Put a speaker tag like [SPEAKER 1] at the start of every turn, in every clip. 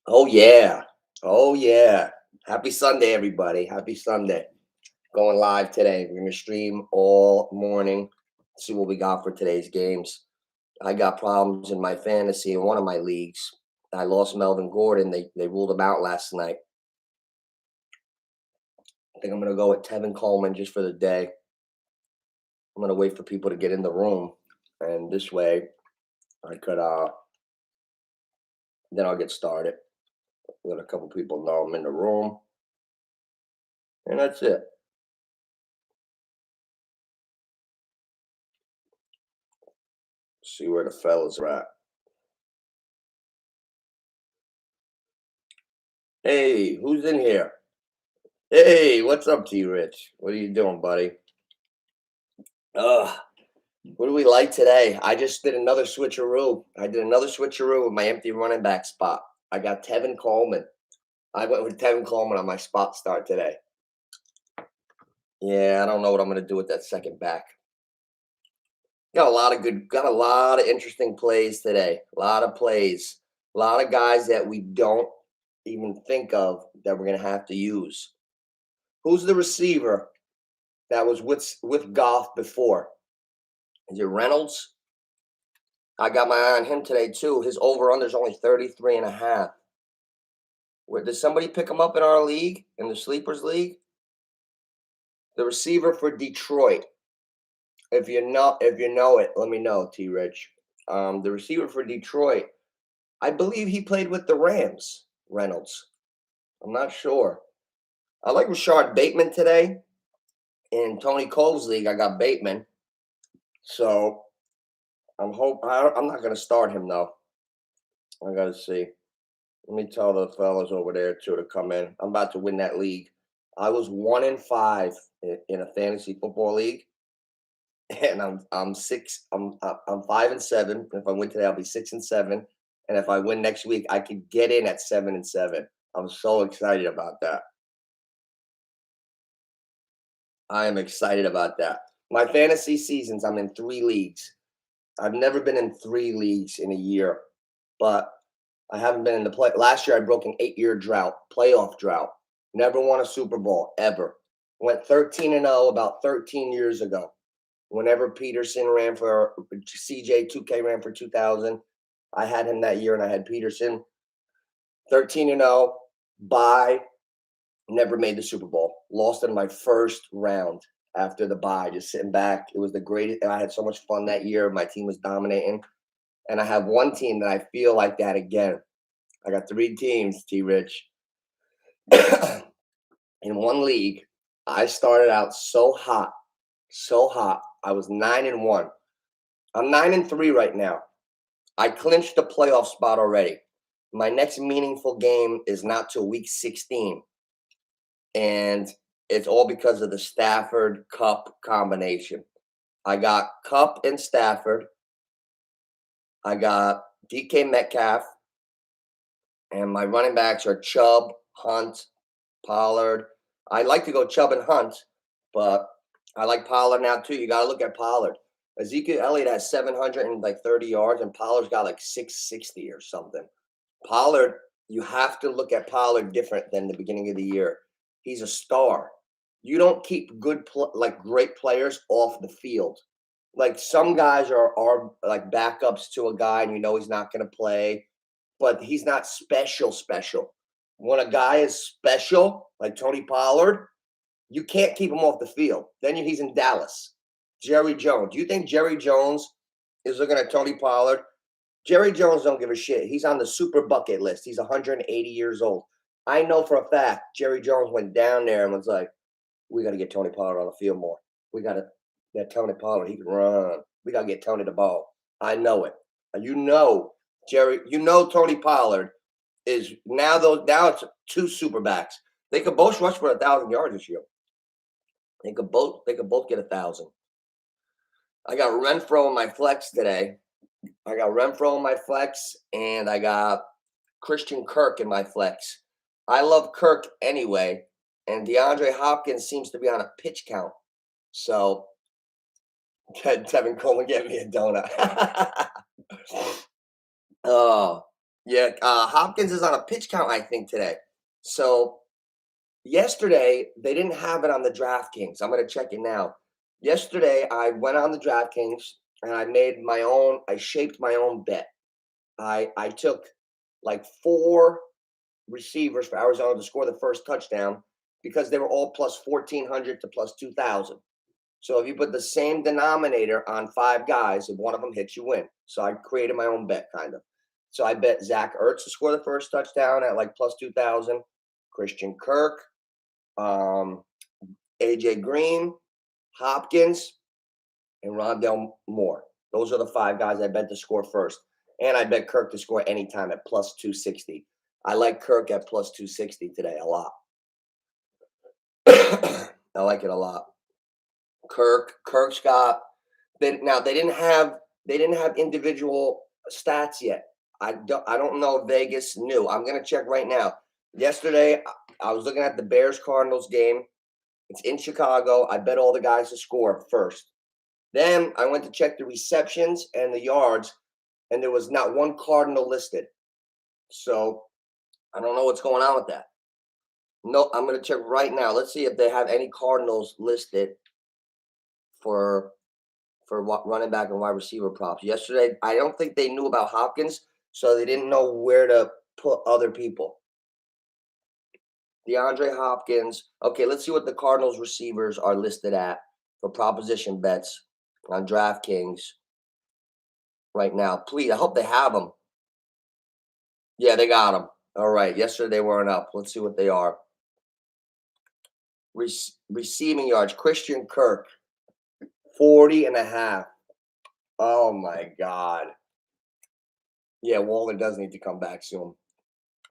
[SPEAKER 1] Oh yeah. Oh yeah. Happy Sunday, everybody. Happy Sunday. Going live today. We're gonna stream all morning. See what we got for today's games. I got problems in my fantasy in one of my leagues. I lost Melvin Gordon. They ruled him out last night. I think I'm gonna go with Tevin Coleman just for the day. I'm gonna wait for people to get in the room. And this way I could then I'll get started. Let a couple people know I'm in the room. And that's it. See where the fellas are at. Hey, who's in here? Hey, what's up to you, Rich? What are you doing, buddy? Ugh, what do we like today? I just did another switcheroo. I did another switcheroo with my empty running back spot. I got Tevin Coleman. I went with Tevin Coleman on my spot start today. Yeah, I don't know what I'm gonna do with that second back. Got a lot of interesting plays today. A lot of plays. A lot of guys that we don't even think of that we're gonna have to use. Who's the receiver that was with Goff before? Is it Reynolds? I got my eye on him today too. His over-under is only 33 and a half. Where did somebody pick him up in our league, in the sleepers league? The receiver for Detroit. If you know it, let me know, T Rich. The receiver for Detroit. I believe he played with the Rams, Reynolds. I'm not sure. I like Rashard Bateman today. In Tony Cole's league, I got Bateman. So I'm not gonna start him though. I gotta see. Let me tell the fellas over there too to come in. I'm about to win that league. I was 1-5 in a fantasy football league, and I'm 5-7. If I win today, I'll be 6-7. And if I win next week, I could get in at 7-7. I'm so excited about that. I am excited about that. My fantasy seasons, I'm in 3 leagues. I've never been in 3 leagues in a year, but I haven't been in the play. Last year, I broke an 8-year drought, playoff drought. Never won a Super Bowl ever. Went 13-0 about 13 years ago. Whenever Peterson ran for CJ 2K ran for 2000, I had him that year, and I had Peterson 13-0. Bye. Never made the Super Bowl. Lost in my first round after the bye, just sitting back. It was the greatest. I had so much fun that year. My team was dominating. And I have one team that I feel like that again. I got 3 teams, T Rich. In one league, I started out so hot, so hot. I was 9-1. I'm 9-3 right now. I clinched the playoff spot already. My next meaningful game is not till week 16. And it's all because of the Stafford Cup combination. I got Cup and Stafford. I got DK Metcalf. And my running backs are Chubb, Hunt, Pollard. I like to go Chubb and Hunt, but I like Pollard now too. You got to look at Pollard. Ezekiel Elliott has 730 yards, and Pollard's got like 660 or something. Pollard, you have to look at Pollard different than the beginning of the year. He's a star. You don't keep great players off the field. Like some guys are like backups to a guy, and you know he's not going to play, but he's not special. When a guy is special, like Tony Pollard, you can't keep him off the field. Then he's in Dallas. Jerry Jones. Do you think Jerry Jones is looking at Tony Pollard? Jerry Jones don't give a shit. He's on the super bucket list. He's 180 years old. I know for a fact Jerry Jones went down there and was like, we got to get Tony Pollard on the field more. We got to get Tony Pollard. He can run. We got to get Tony the ball. I know it. And Tony Pollard is now it's 2 super backs. They could both rush for 1,000 yards this year. They could both get 1,000. I got Renfro in my flex today. And I got Christian Kirk in my flex. I love Kirk anyway, and Deandre Hopkins seems to be on a pitch count. So Tevin Coleman get me a donut. Oh, Yeah, Hopkins is on a pitch count, I think, today. So yesterday, they didn't have it on the DraftKings. I'm gonna check it now. Yesterday, I went on the DraftKings and I shaped my own bet. I took like 4 receivers for Arizona to score the first touchdown because they were all plus 1,400 to plus 2,000. So if you put the same denominator on 5 guys, if one of them hits, you win. So I created my own bet, kind of. So I bet Zach Ertz to score the first touchdown at like plus 2,000, Christian Kirk, um, AJ Green, Hopkins, and Rondell Moore. Those are the 5 guys I bet to score first. And I bet Kirk to score anytime at plus 260. I like Kirk at plus 260 today a lot. I like it a lot. Kirk's got now they didn't have individual stats yet. I don't know if Vegas knew. I'm gonna check right now. Yesterday I was looking at the Bears Cardinals game. It's in Chicago. I bet all the guys to score first. Then I went to check the receptions and the yards, and there was not one Cardinal listed. So I don't know what's going on with that. No, I'm going to check right now. Let's see if they have any Cardinals listed for running back and wide receiver props. Yesterday, I don't think they knew about Hopkins, so they didn't know where to put other people. Deandre Hopkins. Okay, let's see what the Cardinals receivers are listed at for proposition bets on DraftKings right now. Please, I hope they have them. Yeah, they got them. All right. Yesterday they weren't up. Let's see what they are. Receiving yards. Christian Kirk, 40.5. Oh my God. Yeah, Waller does need to come back soon.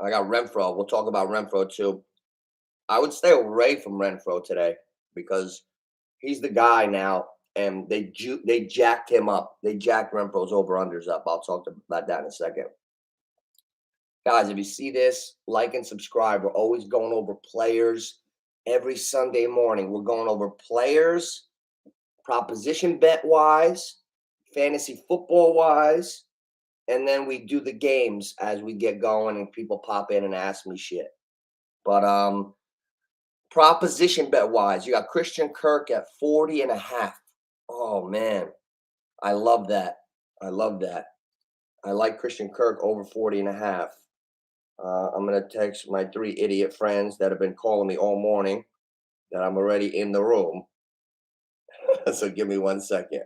[SPEAKER 1] I got Renfro. We'll talk about Renfro too. I would stay away from Renfro today because he's the guy now, and they jacked him up. They jacked Renfro's over-unders up. I'll talk about that in a second. Guys, if you see this, like and subscribe. We're always going over players every Sunday morning. We're going over players, proposition bet-wise, fantasy football-wise, and then we do the games as we get going and people pop in and ask me shit. But proposition bet-wise, you got Christian Kirk at 40.5. Oh, man. I love that. I love that. I like Christian Kirk over 40.5. I'm going to text my 3 idiot friends that have been calling me all morning that I'm already in the room. So give me 1 second.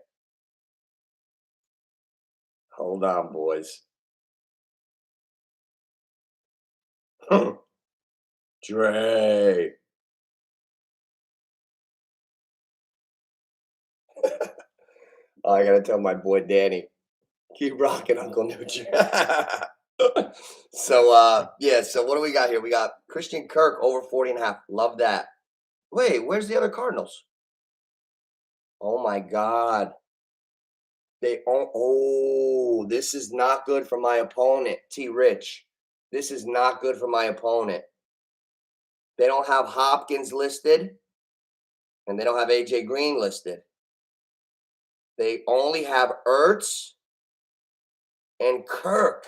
[SPEAKER 1] Hold on, boys. Dre. I got to tell my boy Danny, keep rocking, Uncle Nucci. So, yeah, so what do we got here? We got Christian Kirk over 40.5. Love that. Wait, where's the other Cardinals? Oh my God. This is not good for my opponent, T Rich. This is not good for my opponent. They don't have Hopkins listed, and they don't have AJ Green listed. They only have Ertz and Kirk.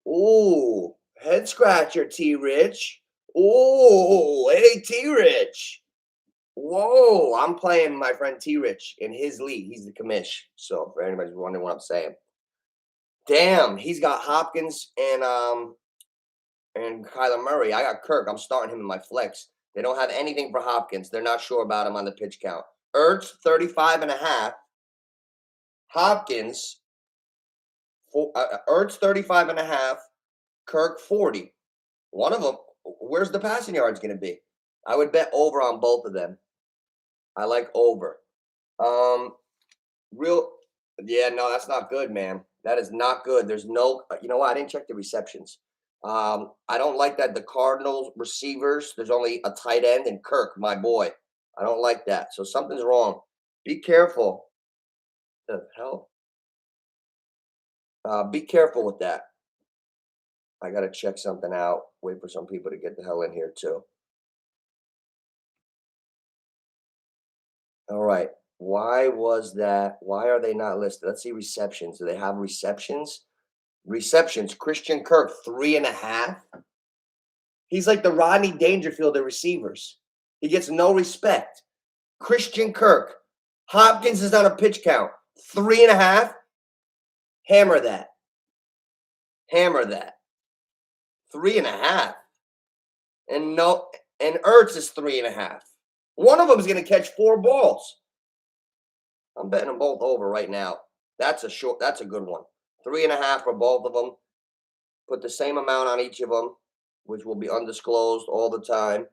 [SPEAKER 1] Ooh, head scratcher, T Rich. Ooh, hey, T Rich. Whoa, I'm playing my friend T Rich in his league. He's the commish. So for anybody's wondering what I'm saying. Damn, he's got Hopkins and Kyler Murray. I got Kirk. I'm starting him in my flex. They don't have anything for Hopkins. They're not sure about him on the pitch count. Ertz, 35.5. Hopkins, Ertz, 35.5. Kirk, 40. One of them, where's the passing yards going to be? I would bet over on both of them. I like over. Yeah, no, that's not good, man. That is not good. There's no, you know what? I didn't check the receptions. I don't like that the Cardinals receivers, there's only a tight end and Kirk, my boy. I don't like that. So something's wrong. Be careful. The hell? Be careful with that. I got to check something out. Wait for some people to get the hell in here too. All right. Why was that? Why are they not listed? Let's see receptions. Do they have receptions? Receptions, Christian Kirk, 3.5. He's like the Rodney Dangerfield of receivers. He gets no respect. Christian Kirk. Hopkins is on a pitch count. 3.5. Hammer that. Hammer that. 3.5. And Ertz is 3.5. One of them is going to catch 4 balls. I'm betting them both over right now. That's a good one. 3.5 for both of them. Put the same amount on each of them, which will be undisclosed all the time.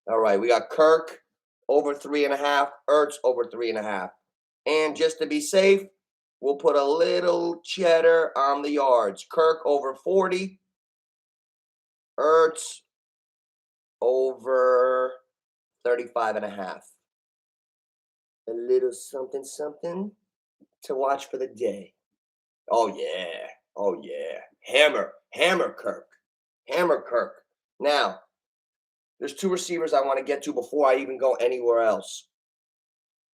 [SPEAKER 1] All right, we got Kirk over 3.5, Ertz over 3.5. And just to be safe, we'll put a little cheddar on the yards. Kirk over 40, Ertz over 35.5. A little something, something to watch for the day. Oh, yeah. Oh, yeah. Hammer Kirk. Hammer Kirk. Now, there's 2 receivers I want to get to before I even go anywhere else.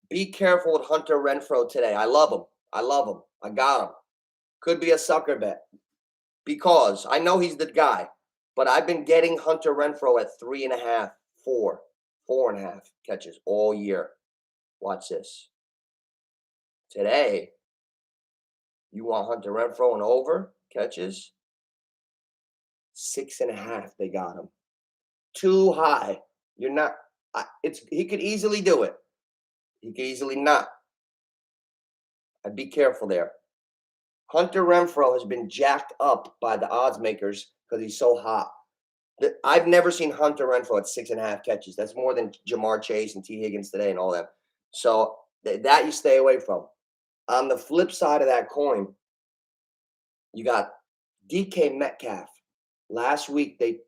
[SPEAKER 1] Be careful with Hunter Renfrow today. I love him. I got him. Could be a sucker bet because I know he's the guy, but I've been getting Hunter Renfrow at 3.5, 4.5 catches all year. Watch this. Today, you want Hunter Renfrow and over catches? 6.5. They got him. Too high. You're not. He could easily do it. He could easily not. I'd be careful there. Hunter Renfrow has been jacked up by the odds makers because he's so hot. I've never seen Hunter Renfrow at 6.5 catches. That's more than Jamar Chase and T. Higgins today and all that. So that you stay away from. On the flip side of that coin, you got DK Metcalf. Last week, they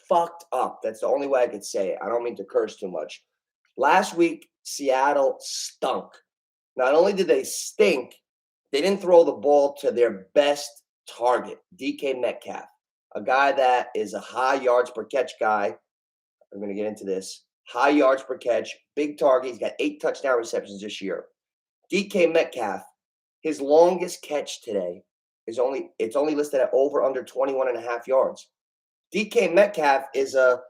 [SPEAKER 1] fucked up. That's the only way I could say it. I don't mean to curse too much. Last week, Seattle stunk. Not only did they stink, they didn't throw the ball to their best target, DK Metcalf, a guy that is a high yards per catch guy. I'm going to get into this. High yards per catch, big target. He's got 8 touchdown receptions this year. DK Metcalf, his longest catch today is only listed at over under 21.5 yards. DK Metcalf is a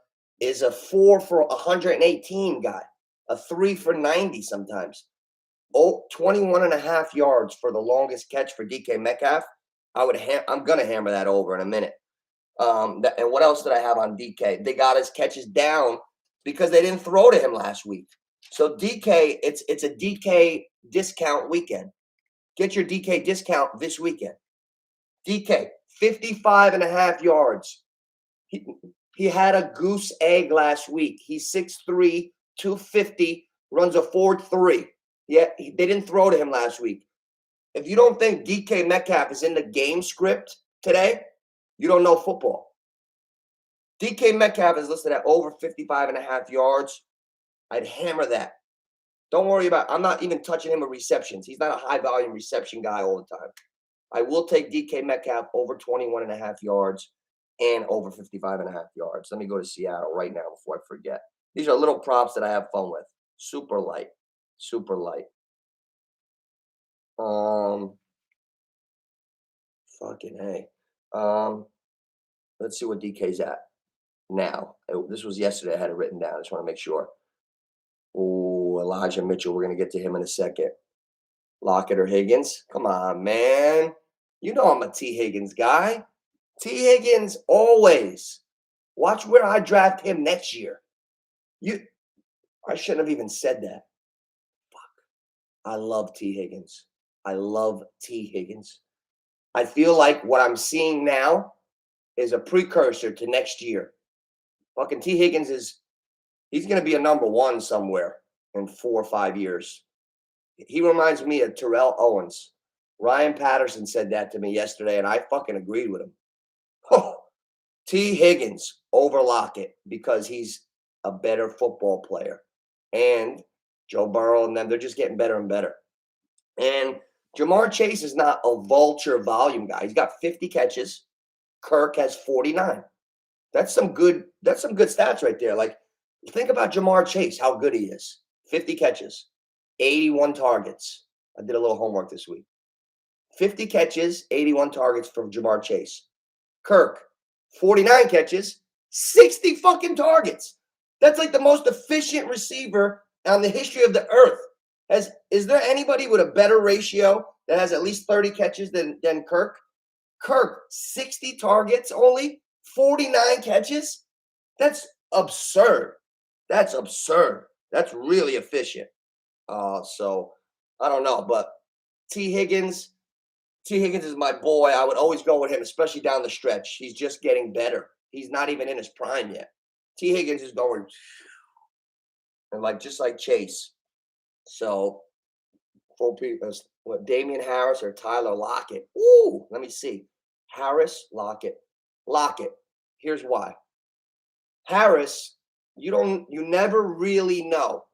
[SPEAKER 1] 4 for 118 guy, a 3 for 90 sometimes. 21.5 yards for the longest catch for DK Metcalf. I'm gonna hammer that over in a minute. And what else did I have on DK? They got his catches down because they didn't throw to him last week. So DK, it's a DK discount weekend. Get your DK discount this weekend. DK, 55.5 yards. He had a goose egg last week. He's 6'3", 250, runs a 4.3. Yeah, they didn't throw to him last week. If you don't think DK Metcalf is in the game script today, you don't know football. DK Metcalf is listed at over 55.5 yards. I'd hammer that. Don't worry about it. I'm not even touching him with receptions. He's not a high-volume reception guy all the time. I will take DK Metcalf over 21.5 yards and over 55.5 yards. Let me go to Seattle right now before I forget. These are little props that I have fun with. Super light. Super light. Fucking hey. Let's see what DK's at now. This was yesterday. I had it written down. I just want to make sure. Oh, Elijah Mitchell. We're going to get to him in a second. Lockett or Higgins? Come on, man. You know I'm a T. Higgins guy. T. Higgins always. Watch where I draft him next year. I shouldn't have even said that. Fuck. I love T. Higgins. I love T. Higgins. I feel like what I'm seeing now is a precursor to next year. Fucking T. Higgins he's going to be a number 1 somewhere in 4 or 5 years. He reminds me of Terrell Owens. Ryan Patterson said that to me yesterday, and I fucking agreed with him. Oh, T. Higgins over Lockett because he's a better football player. And Joe Burrow and them, they're just getting better and better. And Jamar Chase is not a vulture volume guy. He's got 50 catches. Kirk has 49. That's some good stats right there. Like, think about Jamar Chase, how good he is. 50 catches, 81 targets. I did a little homework this week. 50 catches, 81 targets for Jamar Chase. Kirk, 49 catches, 60 fucking targets. That's like the most efficient receiver on the history of the earth. Is there anybody with a better ratio that has at least 30 catches than Kirk? Kirk, 60 targets only, 49 catches? That's absurd. That's absurd. That's really efficient. So I don't know, but T. Higgins is my boy. I would always go with him, especially down the stretch. He's just getting better. He's not even in his prime yet. T. Higgins is going and just like Chase. So full people, what, Damian Harris or Tyler Lockett? Ooh, let me see. Harris, Lockett. Here's why. Harris, you never really know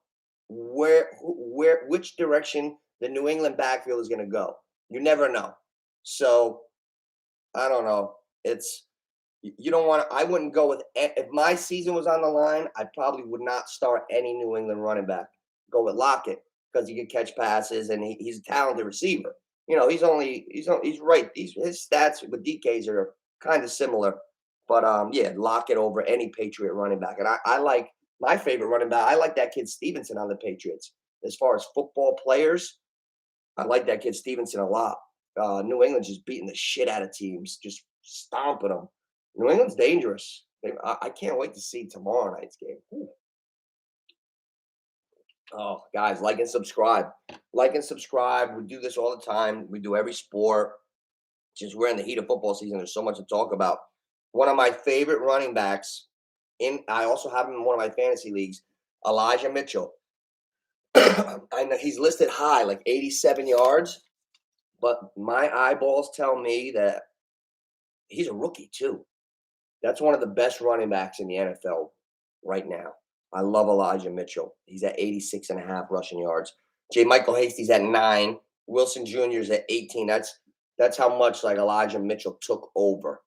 [SPEAKER 1] which direction the New England backfield is going to go. You never know. So I don't know. You don't want to. I wouldn't go with, if my season was on the line, I probably would not start any New England running back. Go with Lockett because he can catch passes and he's a talented receiver. He's right. His stats with DKs are kind of similar, but yeah, Lockett over any Patriot running back. And I like my favorite running back. I like that kid Stevenson on the Patriots. As far as football players, I like that kid Stevenson a lot. New England's just beating the shit out of teams, just stomping them. New England's dangerous. I can't wait to see tomorrow night's game. Ooh. Oh, guys, like and subscribe. Like and subscribe. We do this all the time. We do every sport. Since we're in the heat of football season, there's so much to talk about. One of my favorite running backs, I also have him in one of my fantasy leagues, Elijah Mitchell. I know he's listed high, like 87 yards, but my eyeballs tell me that he's a rookie too. That's one of the best running backs in the NFL right now. I love Elijah Mitchell. He's at 86.5 rushing yards. J. Michael Hasty's at 9. Wilson Jr. is at 18. That's how much Elijah Mitchell took over.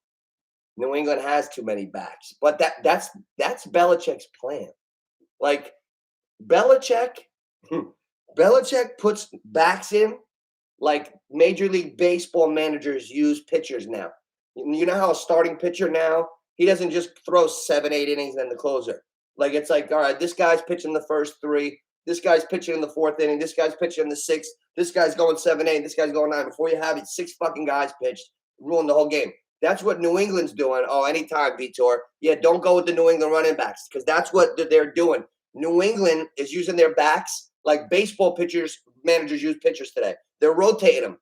[SPEAKER 1] New England has too many backs, but that's Belichick's plan. Belichick puts backs in like Major League Baseball managers use pitchers now. You know how a starting pitcher now, he doesn't just throw 7-8 innings and then the closer. It's all right, this guy's pitching the first 3. This guy's pitching in the 4th inning. This guy's pitching in the 6th. This guy's going 7-8. This guy's going 9. Before you have it, 6 fucking guys pitched, ruined the whole game. That's what New England's doing. Oh, anytime, Vitor. Yeah, don't go with the New England running backs because that's what they're doing. New England is using their backs like baseball managers use pitchers today. They're rotating them.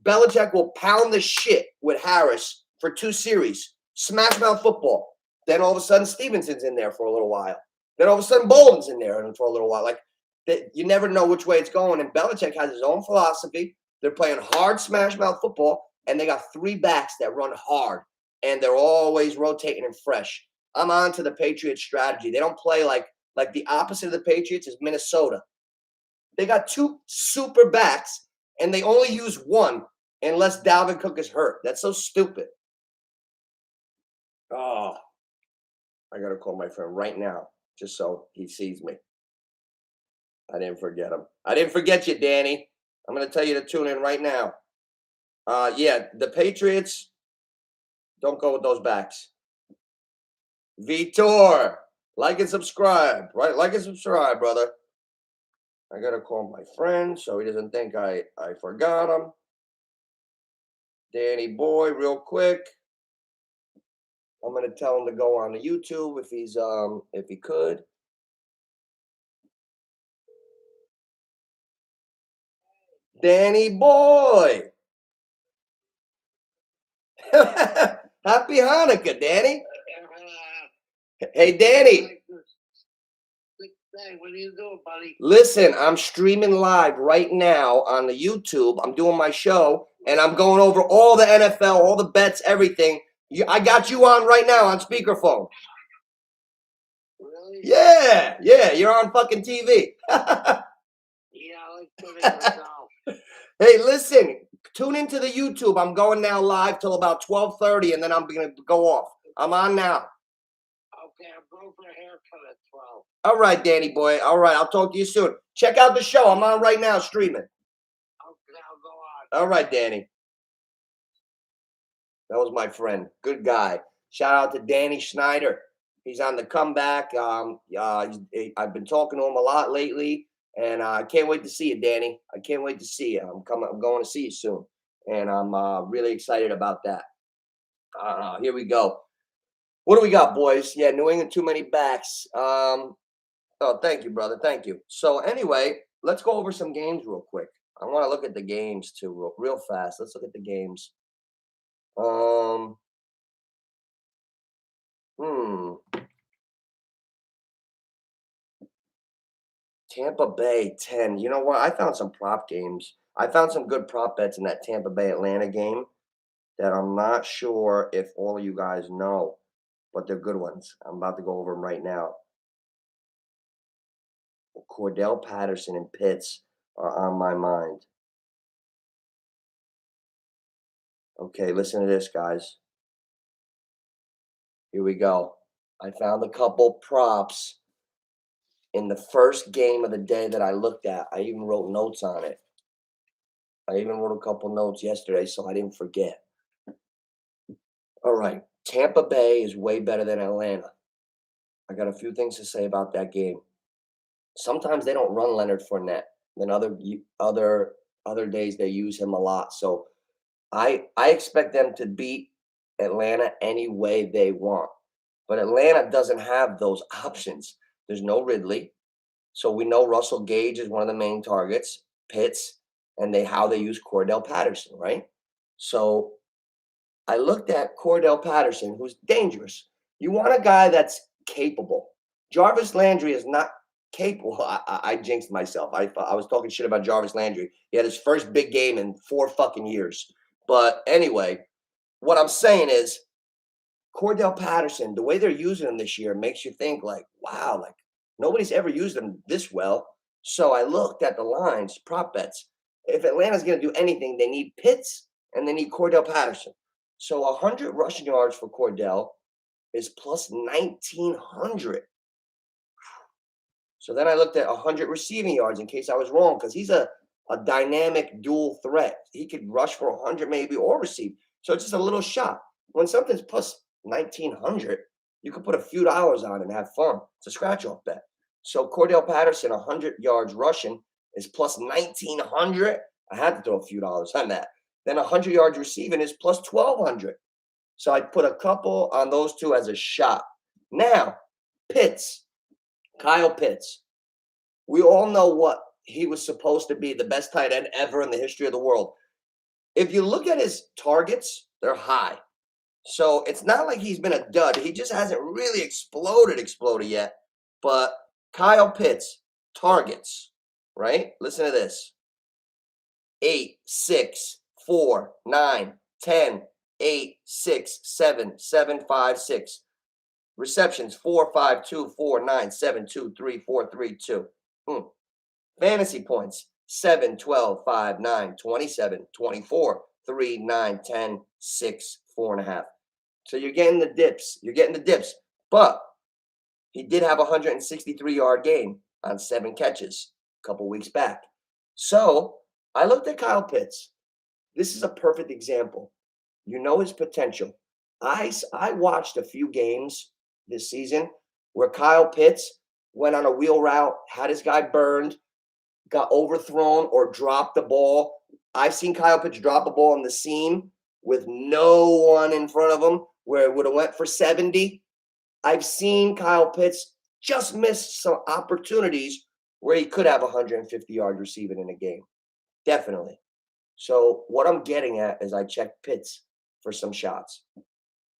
[SPEAKER 1] Belichick will pound the shit with Harris for 2 series. Smash mouth football. Then all of a sudden, Stevenson's in there for a little while. Then all of a sudden, Bolden's in there for a little while. You never know which way it's going. And Belichick has his own philosophy. They're playing hard smash mouth football, and they got 3 backs that run hard, and they're always rotating and fresh. I'm on to the Patriots strategy. They don't play like the opposite of the Patriots is Minnesota. They got 2 super backs, and they only use 1 unless Dalvin Cook is hurt. That's so stupid. Oh, I got to call my friend right now just so he sees me. I didn't forget him. I didn't forget you, Danny. I'm going to tell you to tune in right now. Yeah, the Patriots, don't go with those backs. Vitor, like and subscribe, right? Like and subscribe, brother. I got to call my friend so he doesn't think I forgot him. Danny boy, real quick. I'm going to tell him to go on the YouTube if he could. Danny boy. Happy Hanukkah, Danny. Hey, Danny.
[SPEAKER 2] Hey, what are you doing, buddy?
[SPEAKER 1] Listen, I'm streaming live right now on the YouTube. I'm doing my show, and I'm going over all the NFL, all the bets, everything. I got you on right now on speakerphone.
[SPEAKER 2] Really?
[SPEAKER 1] Yeah, you're on fucking TV.
[SPEAKER 2] Yeah, let's put it myself.
[SPEAKER 1] Hey, listen, tune into the YouTube. I'm going now live till about 12:30, and then I'm going to go off. I'm on now.
[SPEAKER 2] Okay, I'm going for a haircut at 12.
[SPEAKER 1] All right, Danny boy. All right, I'll talk to you soon. Check out the show. I'm on right now streaming.
[SPEAKER 2] Okay, I'll go on.
[SPEAKER 1] All right, Danny. That was my friend. Good guy. Shout out to Danny Schneider. He's on the comeback. I've been talking to him a lot lately, and I can't wait to see you, Danny. I can't wait to see you. I'm going to see you soon, and I'm really excited about that. Here we go. What do we got, boys? Yeah, New England, too many backs. Oh, thank you, brother. Thank you. So anyway, let's go over some games real quick. I want to look at the games too, real fast. Let's look at the games. Tampa Bay 10. You know what? I found some prop games. I found some good prop bets in that Tampa Bay Atlanta game that I'm not sure if all of you guys know, but they're good ones. I'm about to go over them right now. Cordell Patterson and Pitts are on my mind. Okay, listen to this, guys. Here we go. I found a couple props in the first game of the day that I looked at. I even wrote notes on it. I even wrote a couple notes yesterday so I didn't forget. All right. Tampa Bay is way better than Atlanta. I got a few things to say about that game. Sometimes they don't run Leonard Fournette. Then other days they use him a lot. So I expect them to beat Atlanta any way they want. But Atlanta doesn't have those options. There's no Ridley. So we know Russell Gage is one of the main targets, Pitts, and how they use Cordell Patterson, right? So I looked at Cordell Patterson, who's dangerous. You want a guy that's capable. Jarvis Landry is not capable. I jinxed myself. I was talking shit about Jarvis Landry. He had his first big game in 4 fucking years. But anyway, what I'm saying is Cordell Patterson, the way they're using him this year makes you think like, wow, like nobody's ever used him this well. So I looked at the lines, prop bets. If Atlanta's going to do anything, they need Pitts and they need Cordell Patterson. So 100 rushing yards for Cordell is plus 1,900. So then I looked at 100 receiving yards in case I was wrong because he's a dynamic dual threat. He could rush for 100 maybe or receive. So it's just a little shot. When something's plus 1,900, you can put a few dollars on it and have fun. It's a scratch-off bet. So Cordell Patterson, 100 yards rushing is plus 1,900. I had to throw a few dollars on that. Then 100 yards receiving is plus 1,200. So I put a couple on those two as a shot. Now, Pitts, Kyle Pitts. We all know what he was supposed to be, the best tight end ever in the history of the world. If you look at his targets, they're high. So it's not like he's been a dud. He just hasn't really exploded yet. But Kyle Pitts, targets, right? Listen to this. 8, 6, 4, 9, 10, 8, 6, 7, 7, 5, 6. Receptions 4, 5, 2, 4, 9, 7, 2, 3, 4, 3, 2. Fantasy points 7, 12, 5, 9, 27, 24, 3, 9, 10, 6, 4.5. So you're getting the dips. But he did have a 163-yard game on 7 catches a couple weeks back. So I looked at Kyle Pitts. This is a perfect example. You know his potential. I watched a few games this season where Kyle Pitts went on a wheel route, had his guy burned, got overthrown or dropped the ball. I've seen Kyle Pitts drop a ball in the seam with no one in front of him where it would have went for 70. I've seen Kyle Pitts just miss some opportunities where he could have 150 yards receiving in a game. Definitely. So what I'm getting at is I checked Pitts for some shots.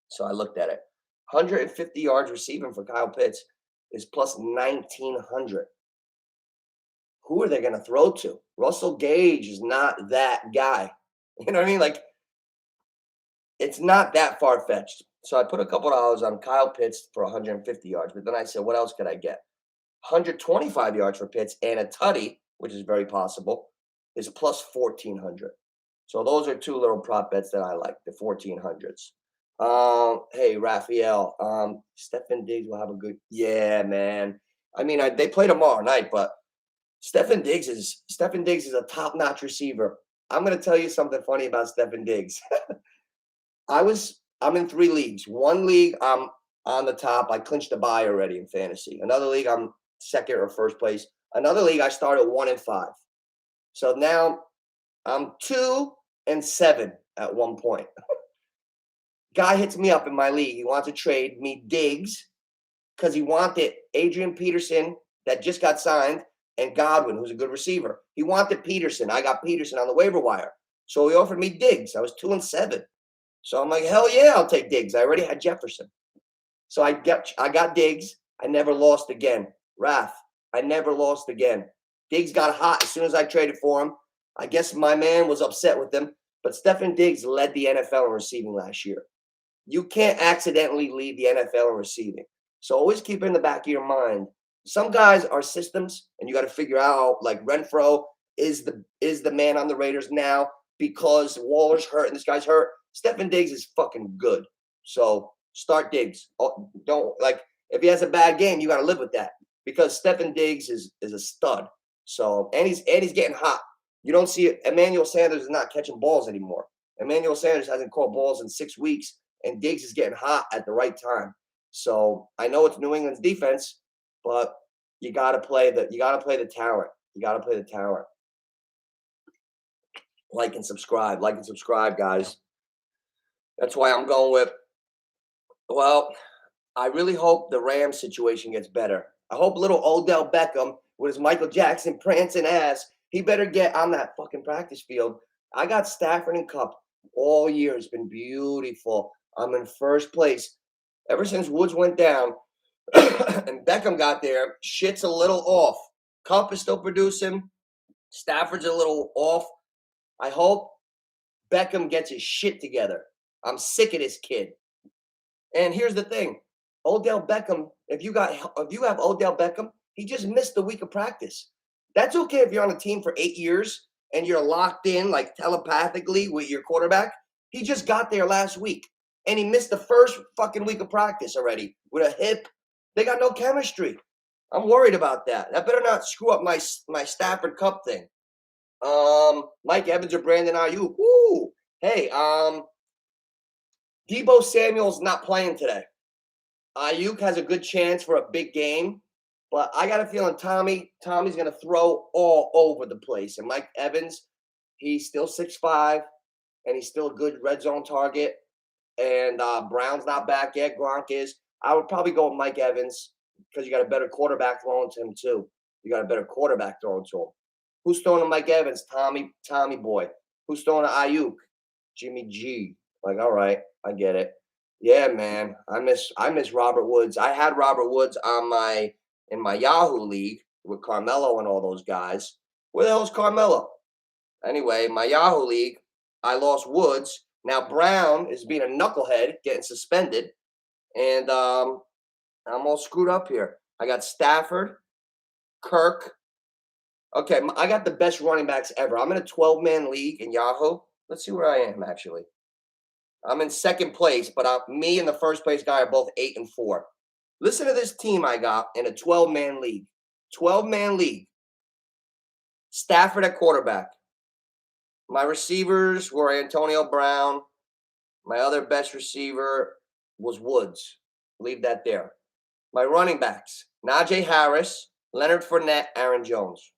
[SPEAKER 1] So I looked at it. 150 yards receiving for Kyle Pitts is plus 1,900. Who are they going to throw to? Russell Gage is not that guy. You know what I mean? Like, it's not that far-fetched. So I put a couple dollars on Kyle Pitts for 150 yards. But then I said, what else could I get? 125 yards for Pitts and a tutty, which is very possible, is plus 1,400. So those are two little prop bets that I like, the 1,400s. Hey, Raphael, Stefan Diggs will have a good, yeah, man. I mean, they play tomorrow night, but Stefan Diggs is a top-notch receiver. I'm going to tell you something funny about Stefan Diggs. I'm in 3 leagues. One league, I'm on the top. I clinched the bye already in fantasy. Another league, I'm second or first place. Another league, I started 1-5. So now I'm 2-7 at one point. Guy hits me up in my league. He wants to trade me Diggs because he wanted Adrian Peterson that just got signed and Godwin, who's a good receiver. He wanted Peterson. I got Peterson on the waiver wire. So he offered me Diggs. I was 2-7. So I'm like, hell yeah, I'll take Diggs. I already had Jefferson. So I got Diggs. I never lost again. Raph, I never lost again. Diggs got hot as soon as I traded for him. I guess my man was upset with him. But Stefon Diggs led the NFL in receiving last year. You can't accidentally lead the NFL in receiving. So always keep it in the back of your mind. Some guys are systems, and you got to figure out, like Renfro is the man on the Raiders now because Waller's hurt and this guy's hurt. Stefon Diggs is fucking good. So start Diggs. Don't if he has a bad game, you got to live with that because Stefon Diggs is a stud. So and he's getting hot. You don't see it. Emmanuel Sanders is not catching balls anymore. Emmanuel Sanders hasn't caught balls in 6 weeks, and Diggs is getting hot at the right time. So I know it's New England's defense, but you gotta play the talent. You gotta play the talent. Like and subscribe, guys. That's why I'm going with. Well, I really hope the Rams situation gets better. I hope little Odell Beckham with his Michael Jackson prancing ass, he better get on that fucking practice field. I got Stafford and Cup all year. It's been beautiful. I'm in first place. Ever since Woods went down and Beckham got there, shit's a little off. Cup is still producing. Stafford's a little off. I hope Beckham gets his shit together. I'm sick of this kid. And here's the thing. Odell Beckham, if you have Odell Beckham, he just missed the week of practice. That's okay if you're on a team for 8 years and you're locked in like telepathically with your quarterback. He just got there last week and he missed the first fucking week of practice already with a hip. They got no chemistry. I'm worried about that. That better not screw up my Stafford Cup thing. Mike Evans or Brandon Ayuk. Woo! Hey, Deebo Samuel's not playing today. Ayuk has a good chance for a big game, but I got a feeling Tommy's going to throw all over the place. And Mike Evans, he's still 6'5", and he's still a good red zone target. And Brown's not back yet. Gronk is. I would probably go with Mike Evans because you got a better quarterback throwing to him too. You got a better quarterback throwing to him. Who's throwing to Mike Evans? Tommy boy. Who's throwing to Ayuk? Jimmy G. Like, all right, I get it. Yeah, man. I miss Robert Woods. I had Robert Woods in my Yahoo league with Carmelo and all those guys. Where the hell's Carmelo? Anyway, my Yahoo league, I lost Woods. Now Brown is being a knucklehead, getting suspended, and I'm all screwed up here. I got Stafford, Kirk. Okay, I got the best running backs ever. I'm in a 12-man league in Yahoo. Let's see where I am, actually. I'm in second place, but me and the first place guy are both 8-4. Listen to this team I got in a 12-man league. 12-man league. Stafford at quarterback. My receivers were Antonio Brown. My other best receiver was Woods. Leave that there. My running backs, Najee Harris, Leonard Fournette, Aaron Jones.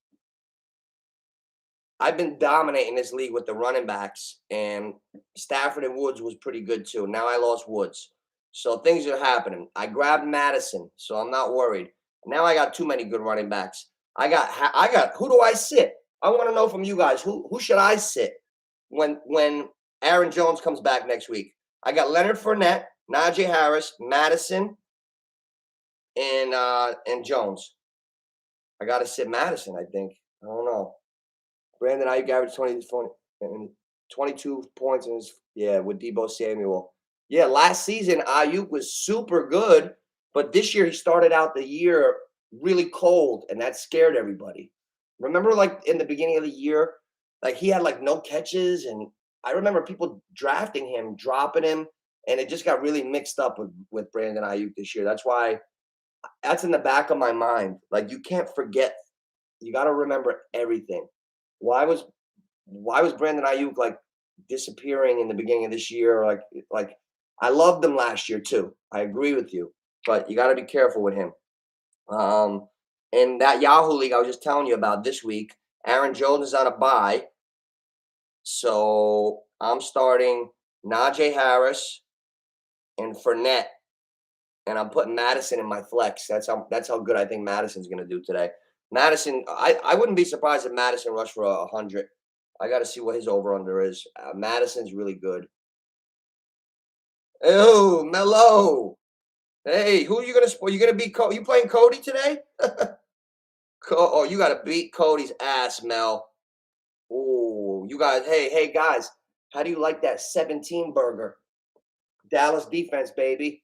[SPEAKER 1] I've been dominating this league with the running backs, and Stafford and Woods was pretty good too. Now I lost Woods. So things are happening. I grabbed Madison, so I'm not worried. Now I got too many good running backs. I got who do I sit? I want to know from you guys, who should I sit when Aaron Jones comes back next week? I got Leonard Fournette, Najee Harris, Madison, and Jones. I got to sit Madison, I think. I don't know. Brandon Ayuk averaged 22 points with Deebo Samuel. Yeah, last season Ayuk was super good, but this year he started out the year really cold, and that scared everybody. Remember, like in the beginning of the year, like he had like no catches, and I remember people drafting him, dropping him, and it just got really mixed up with Brandon Ayuk this year. That's why that's in the back of my mind. Like you can't forget. You got to remember everything. Why was Brandon Ayuk like disappearing in the beginning of this year. Like I loved him last year too. I agree with you, but you got to be careful with him. In that Yahoo league I was just telling you about this week, Aaron Jones is on a bye, so I'm starting Najee Harris and Fournette, and I'm putting Madison in my flex. That's how good I think Madison's going to do today. Madison, I wouldn't be surprised if Madison rushed for 100. I got to see what his over-under is. Madison's really good. Oh, Mello. Hey, who are you going to spoil? You going to beat Cody? You playing Cody today? Oh, you got to beat Cody's ass, Mel. Oh, you guys. Hey, guys. How do you like that 17 burger? Dallas defense, baby.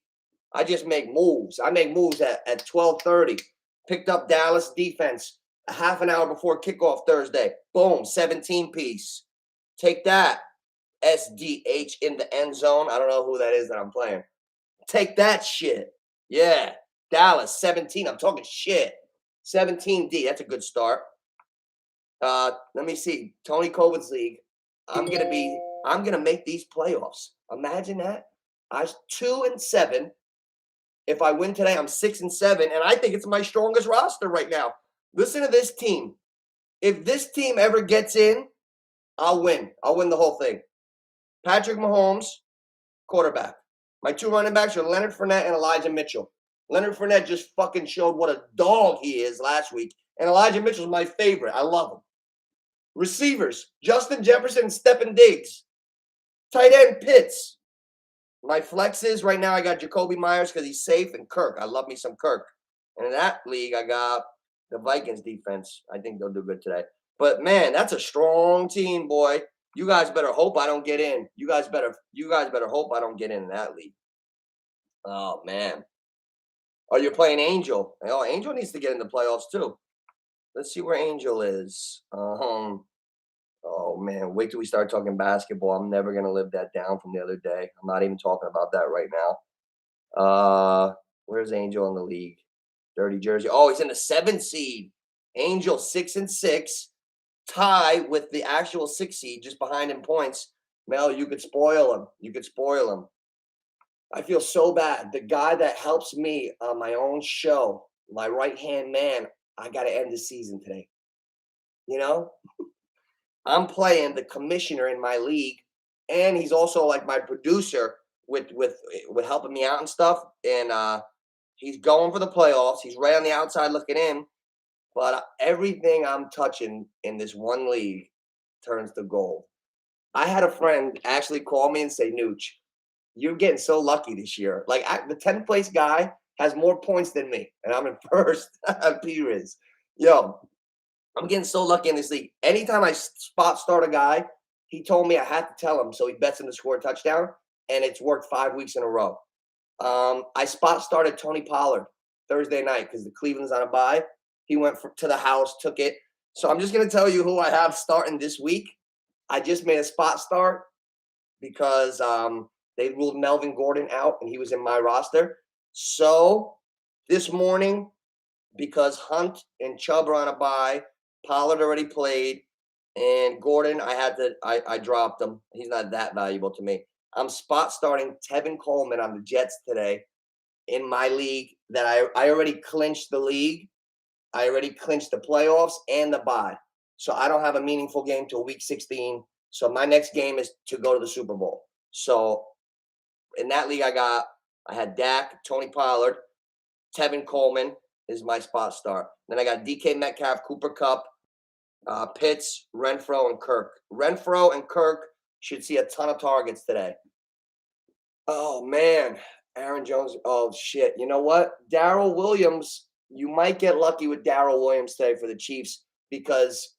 [SPEAKER 1] I just make moves. I make moves at 12:30. Picked up Dallas defense a half an hour before kickoff Thursday. Boom, 17-piece. Take that, SDH in the end zone. I don't know who that is that I'm playing. Take that shit. Yeah, Dallas, 17. I'm talking shit. 17D. That's a good start. Let me see. Tony Coleman's league. I'm gonna make these playoffs. Imagine that. I was 2-7. If I win today, I'm 6-7, and I think it's my strongest roster right now. Listen to this team. If this team ever gets in, I'll win. I'll win the whole thing. Patrick Mahomes, quarterback. My two running backs are Leonard Fournette and Elijah Mitchell. Leonard Fournette just fucking showed what a dog he is last week, and Elijah Mitchell's my favorite. I love him. Receivers, Justin Jefferson and Stephen Diggs. Tight end, Pitts. My flexes right now, I got Jacoby Myers because he's safe, and Kirk. I love me some Kirk. And in that league, I got the Vikings defense. I think they'll do good today. But man, that's a strong team, boy. You guys better hope I don't get in. You guys better hope I don't get in that league. Oh man. Oh, you're playing Angel. Oh, Angel needs to get in the playoffs too. Let's see where Angel is. Oh man, wait till we start talking basketball. I'm never gonna live that down from the other day. I'm not even talking about that right now. Where's Angel in the league? Dirty Jersey. Oh, he's in the 7th seed. Angel 6-6, tie with the actual 6 seed, just behind in points. Mel, you could spoil him. You could spoil him. I feel so bad. The guy that helps me on my own show, my right-hand man, I got to end the season today. You know? I'm playing the commissioner in my league, and he's also like my producer with helping me out and stuff. And he's going for the playoffs. He's right on the outside looking in, but everything I'm touching in this one league turns to gold. I had a friend actually call me and say, "Nooch, you're getting so lucky this year. Like the 10th place guy has more points than me, and I'm in first." P-Riz. Yo, I'm getting so lucky in this league. Anytime I spot start a guy, he told me I had to tell him so he bets him to score a touchdown, and it's worked 5 weeks in a row. I spot started Tony Pollard Thursday night because the Cleveland's on a bye. He went to the house, took it. So I'm just going to tell you who I have starting this week. I just made a spot start because they ruled Melvin Gordon out, and he was in my roster. So this morning, because Hunt and Chubb are on a bye, Pollard already played, and Gordon, I dropped him. He's not that valuable to me. I'm spot starting Tevin Coleman on the Jets today in my league that I already clinched the league. I already clinched the playoffs and the bye. So I don't have a meaningful game till week 16. So my next game is to go to the Super Bowl. So in that league, I had Dak, Tony Pollard, Tevin Coleman is my spot start. Then I got DK Metcalf, Cooper Kupp, Pitts, Renfro, and Kirk. Renfro and Kirk should see a ton of targets today. Oh, man. Aaron Jones. Oh, shit. You know what? Darrell Williams, you might get lucky with Darrell Williams today for the Chiefs because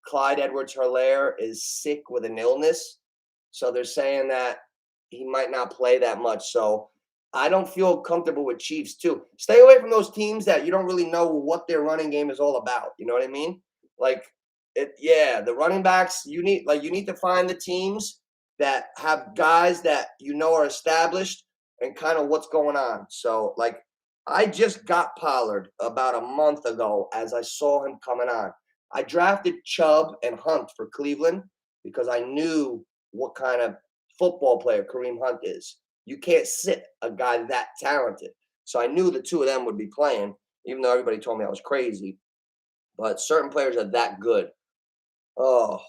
[SPEAKER 1] Clyde Edwards-Helaire is sick with an illness. So they're saying that he might not play that much. So I don't feel comfortable with Chiefs too. Stay away from those teams that you don't really know what their running game is all about. You know what I mean? The running backs, you need to find the teams that have guys that you know are established and kind of what's going on. So I just got Pollard about a month ago as I saw him coming on. I drafted Chubb and Hunt for Cleveland because I knew what kind of football player Kareem Hunt is. You can't sit a guy that talented. So I knew the two of them would be playing, even though everybody told me I was crazy. But certain players are that good. Oh,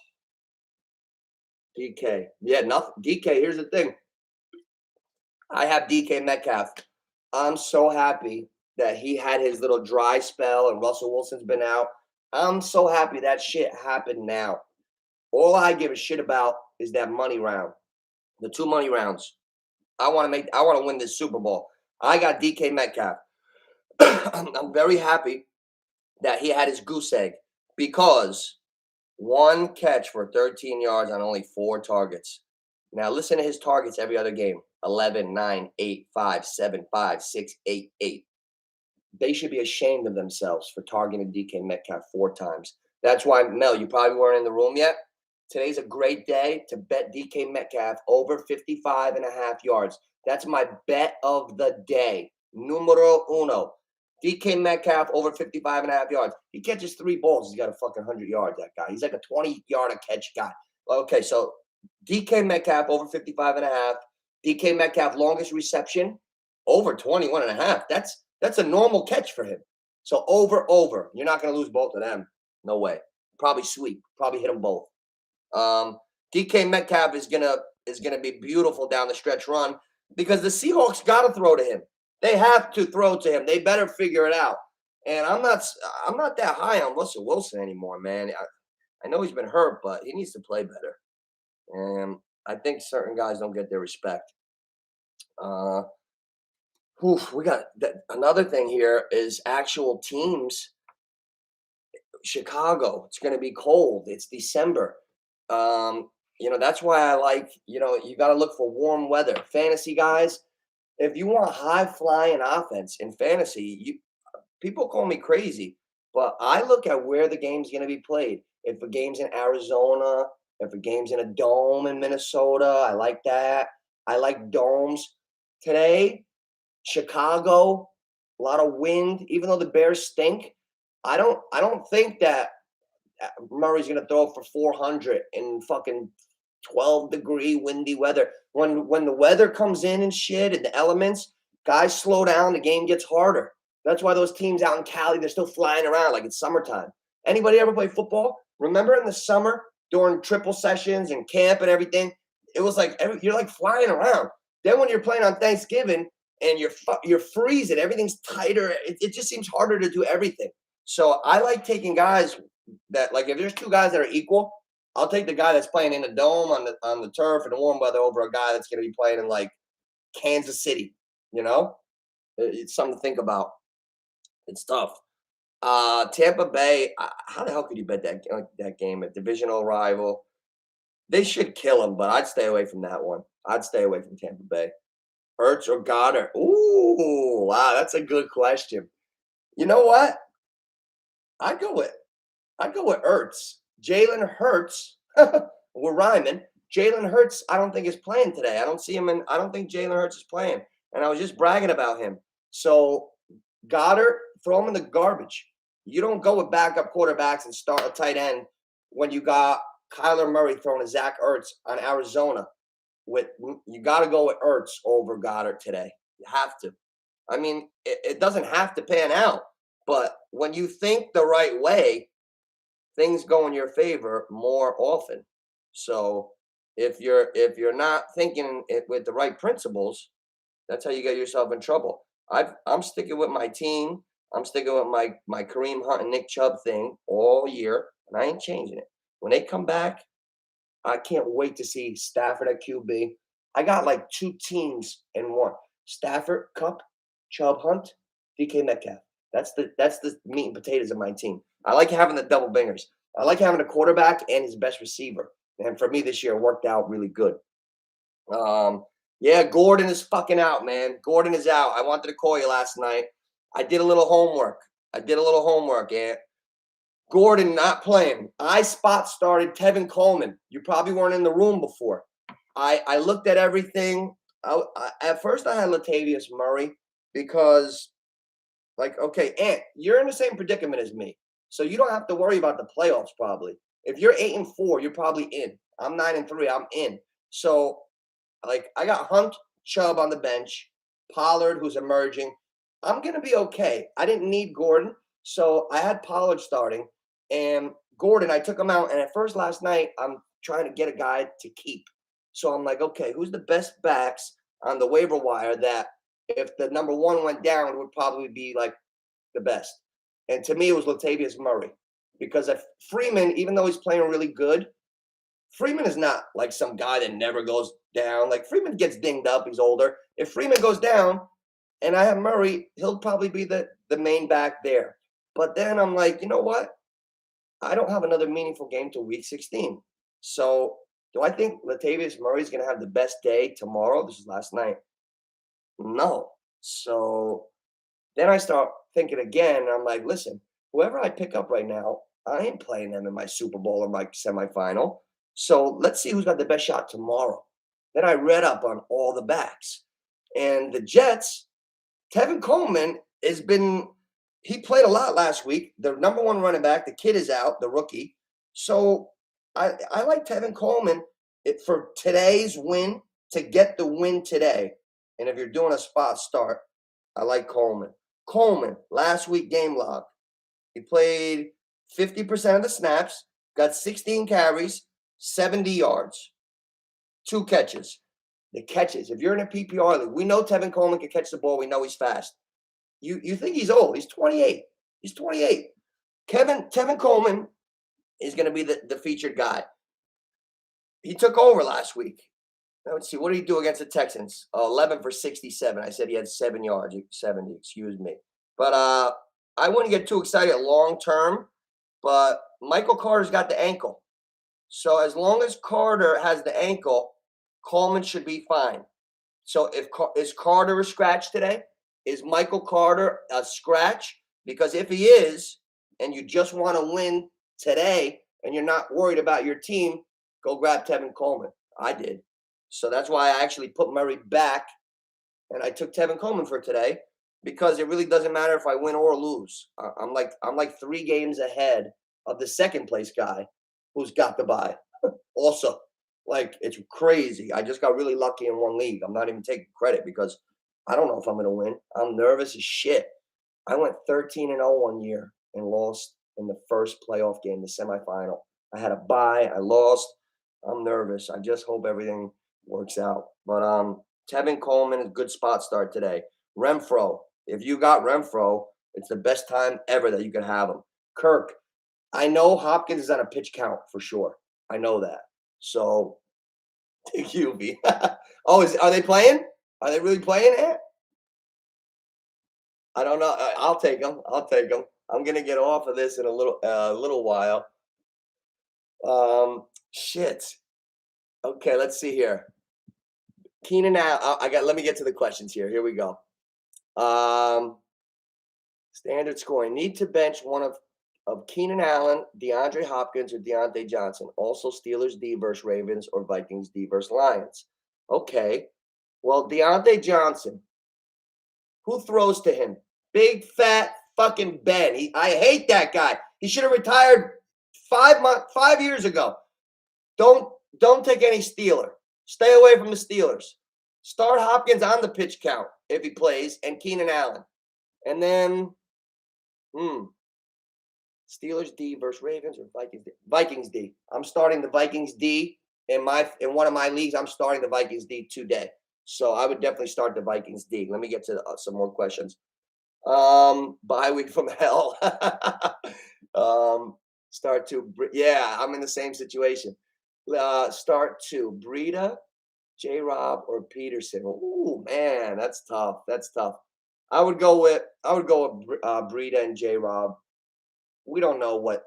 [SPEAKER 1] DK. Yeah, nothing. DK, here's the thing. I have DK Metcalf. I'm so happy that he had his little dry spell and Russell Wilson's been out. I'm so happy that shit happened now. All I give a shit about is that money round, the 2 money rounds. I want to win this Super Bowl. I got DK Metcalf. I'm very happy that he had his goose egg because 1 catch for 13 yards on only 4 targets. Now listen to his targets every other game. 11, 9, 8, 5, 7, 5, 6, 8, 8. They should be ashamed of themselves for targeting DK Metcalf 4 times. That's why, Mel, you probably weren't in the room yet. Today's a great day to bet DK Metcalf over 55.5 yards. That's my bet of the day. Numero uno. DK Metcalf over 55.5 yards. He catches 3 balls. He's got a fucking 100 yards, that guy. He's like a 20-yard a catch guy. Okay, so DK Metcalf over 55.5. DK Metcalf longest reception over 21.5. That's a normal catch for him. So over. You're not going to lose both of them. No way. Probably sweep. Probably hit them both. DK Metcalf is gonna be beautiful down the stretch run because the Seahawks got to throw to him. They have to throw to him. They better figure it out. And I'm not that high on Russell Wilson anymore, man. I know he's been hurt, but he needs to play better. And I think certain guys don't get their respect. We got another thing here is actual teams. Chicago, it's going to be cold. It's December. That's why I like, you got to look for warm weather. Fantasy guys, if you want high flying offense in fantasy, people call me crazy, but I look at where the game's going to be played. If a game's in Arizona, if a game's in a dome in Minnesota, I like that. I like domes. Today, Chicago, a lot of wind, even though the Bears stink. I don't think that Murray's going to throw for 400 in fucking 12-degree windy weather. When the weather comes in and shit and the elements, guys slow down, the game gets harder. That's why those teams out in Cali, they're still flying around like it's summertime. Anybody ever play football? Remember in the summer during triple sessions and camp and everything? It was like you're like flying around. Then when you're playing on Thanksgiving and you're freezing, everything's tighter. It just seems harder to do everything. So I like taking guys that, like, if there's 2 guys that are equal, I'll take the guy that's playing in the dome on the turf in the warm weather over a guy that's going to be playing in like Kansas City. It's something to think about. It's tough. Tampa Bay. How the hell could you bet that game? A divisional rival. They should kill him, but I'd stay away from that one. I'd stay away from Tampa Bay. Ertz or Goddard? Ooh, wow, that's a good question. You know what? I'd go with Ertz. Jalen Hurts. We're rhyming. Jalen Hurts, I don't think is playing today. I don't see him I don't think Jalen Hurts is playing. And I was just bragging about him. So Goddard, throw him in the garbage. You don't go with backup quarterbacks and start a tight end when you got Kyler Murray throwing to Zach Ertz on Arizona. You got to go with Ertz over Goddard today. You have to. I mean, it doesn't have to pan out. But when you think the right way, things go in your favor more often. So if you're not thinking it with the right principles, that's how you get yourself in trouble. I'm sticking with my team. I'm sticking with my Kareem Hunt and Nick Chubb thing all year, and I ain't changing it. When they come back, I can't wait to see Stafford at QB. I got like 2 teams in one. Stafford, Cup, Chubb, Hunt, DK Metcalf. That's the meat and potatoes of my team. I like having the double bingers. I like having a quarterback and his best receiver. And for me this year, it worked out really good. Yeah, Gordon is fucking out, man. Gordon is out. I wanted to call you last night. I did a little homework. Ant. Gordon not playing. I spot started Tevin Coleman. You probably weren't in the room before. I looked at everything. At first, I had Latavius Murray because, okay, Ant, you're in the same predicament as me. So you don't have to worry about the playoffs probably. If you're 8-4, you're probably in. I'm 9-3. I'm in. So, like, I got Hunt, Chubb on the bench, Pollard, who's emerging. I'm going to be okay. I didn't need Gordon, so I had Pollard starting. And Gordon, I took him out. And at first last night, I'm trying to get a guy to keep. So I'm like, okay, who's the best backs on the waiver wire that if the number one went down would probably be like the best? And to me, it was Latavius Murray. Because if Freeman, even though he's playing really good, Freeman is not like some guy that never goes down. Like Freeman gets dinged up. He's older. If Freeman goes down and I have Murray, he'll probably be the main back there. But then I'm like, you know what? I don't have another meaningful game till week 16. So do I think Latavius Murray's going to have the best day tomorrow? This is last night. No. So then I start thinking again. And I'm like, listen, whoever I pick up right now, I ain't playing them in my Super Bowl or my semifinal. So let's see who's got the best shot tomorrow. Then I read up on all the backs. And the Jets, Tevin Coleman he played a lot last week. The number one running back, the kid is out, the rookie. So I like Tevin Coleman for today's win, to get the win today. And if you're doing a spot start, I like Coleman. Coleman, last week game log. He played 50% of the snaps, got 16 carries, 70 yards, 2 catches. The catches, if you're in a PPR league, we know Tevin Coleman can catch the ball. We know he's fast. You think he's old. He's 28. He's 28. Tevin Coleman is going to be the featured guy. He took over last week. Now, let's see. What did he do against the Texans? 11 for 67. I said he had 7 yards. 70, excuse me. But I wouldn't get too excited long term. But Michael Carter's got the ankle. So as long as Carter has the ankle, Coleman should be fine. So is Carter a scratch today? Is Michael Carter a scratch? Because if he is, and you just want to win today, and you're not worried about your team, go grab Tevin Coleman. I did. So that's why I actually put Murray back, and I took Tevin Coleman for today, because it really doesn't matter if I win or lose. I'm like 3 games ahead of the second place guy who's got the bye. Also, like, it's crazy. I just got really lucky in one league. I'm not even taking credit because I don't know if I'm going to win. I'm nervous as shit. I went 13-0 one year and lost in the first playoff game, the semifinal. I had a bye. I lost. I'm nervous. I just hope everything works out. But Tevin Coleman is a good spot start today. Renfro, if you got Renfro, it's the best time ever that you can have him. Kirk, I know Hopkins is on a pitch count for sure. I know that. So, QB. Are they playing? Are they really playing it? I don't know. I'll take them. I'm gonna get off of this in a little while. Shit. Okay, let's see here. Keenan Allen. Let me get to the questions here. Here we go. Standard scoring. Need to bench one of Keenan Allen, DeAndre Hopkins, or Deontay Johnson. Also, Steelers D versus Ravens or Vikings D versus Lions. Okay. Well, Deontay Johnson. Who throws to him? Big fat fucking Ben. I hate that guy. He should have retired 5 years ago. Don't take any Steeler. Stay away from the Steelers. Start Hopkins on the pitch count if he plays, and Keenan Allen. And then, Steelers D versus Ravens or Vikings D? Vikings D. I'm starting the Vikings D in one of my leagues. I'm starting the Vikings D today. So I would definitely start the Vikings D. Let me get to some more questions. Bye week from hell. Start 2. Yeah, I'm in the same situation. Start 2. Breida, J-Rob, or Peterson. Ooh, man, that's tough. I would go with Breida and J-Rob. We don't know what.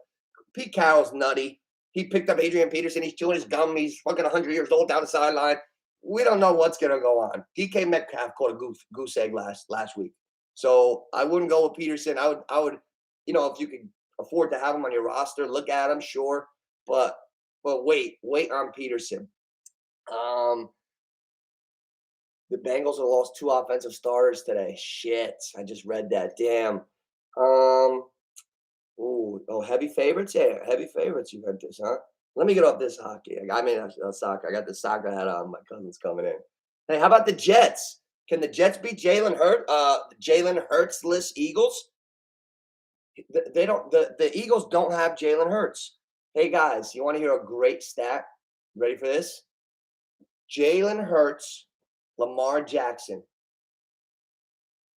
[SPEAKER 1] Pete Carroll's nutty. He picked up Adrian Peterson. He's chewing his gum. He's fucking 100 years old down the sideline. We don't know what's going to go on. DK Metcalf caught a goose egg last week. So I wouldn't go with Peterson. I would, if you could afford to have him on your roster, look at him, sure. But wait on Peterson. The Bengals have lost 2 offensive starters today. Shit. I just read that. Damn. Heavy favorites? Yeah, heavy favorites. You read this, huh? Let me get off this hockey. I mean, soccer. I got the soccer hat on. My cousin's coming in. Hey, how about the Jets? Can the Jets beat Jalen Hurts-less Eagles? They don't. The Eagles don't have Jalen Hurts. Hey guys, you want to hear a great stat? Ready for this? Jalen Hurts, Lamar Jackson.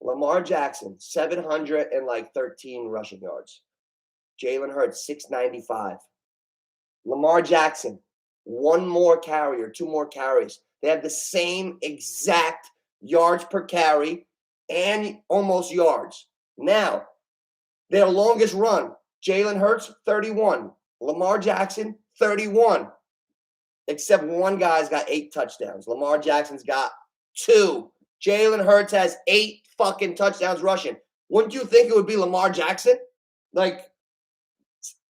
[SPEAKER 1] Lamar Jackson, 713 rushing yards. Jalen Hurts, 695. Lamar Jackson, one more carry or two more carries. They have the same exact yards per carry and almost yards. Now, their longest run, Jalen Hurts, 31. Lamar Jackson, 31. Except one guy's got 8 touchdowns. Lamar Jackson's got 2. Jalen Hurts has 8 fucking touchdowns rushing. Wouldn't you think it would be Lamar Jackson? Like,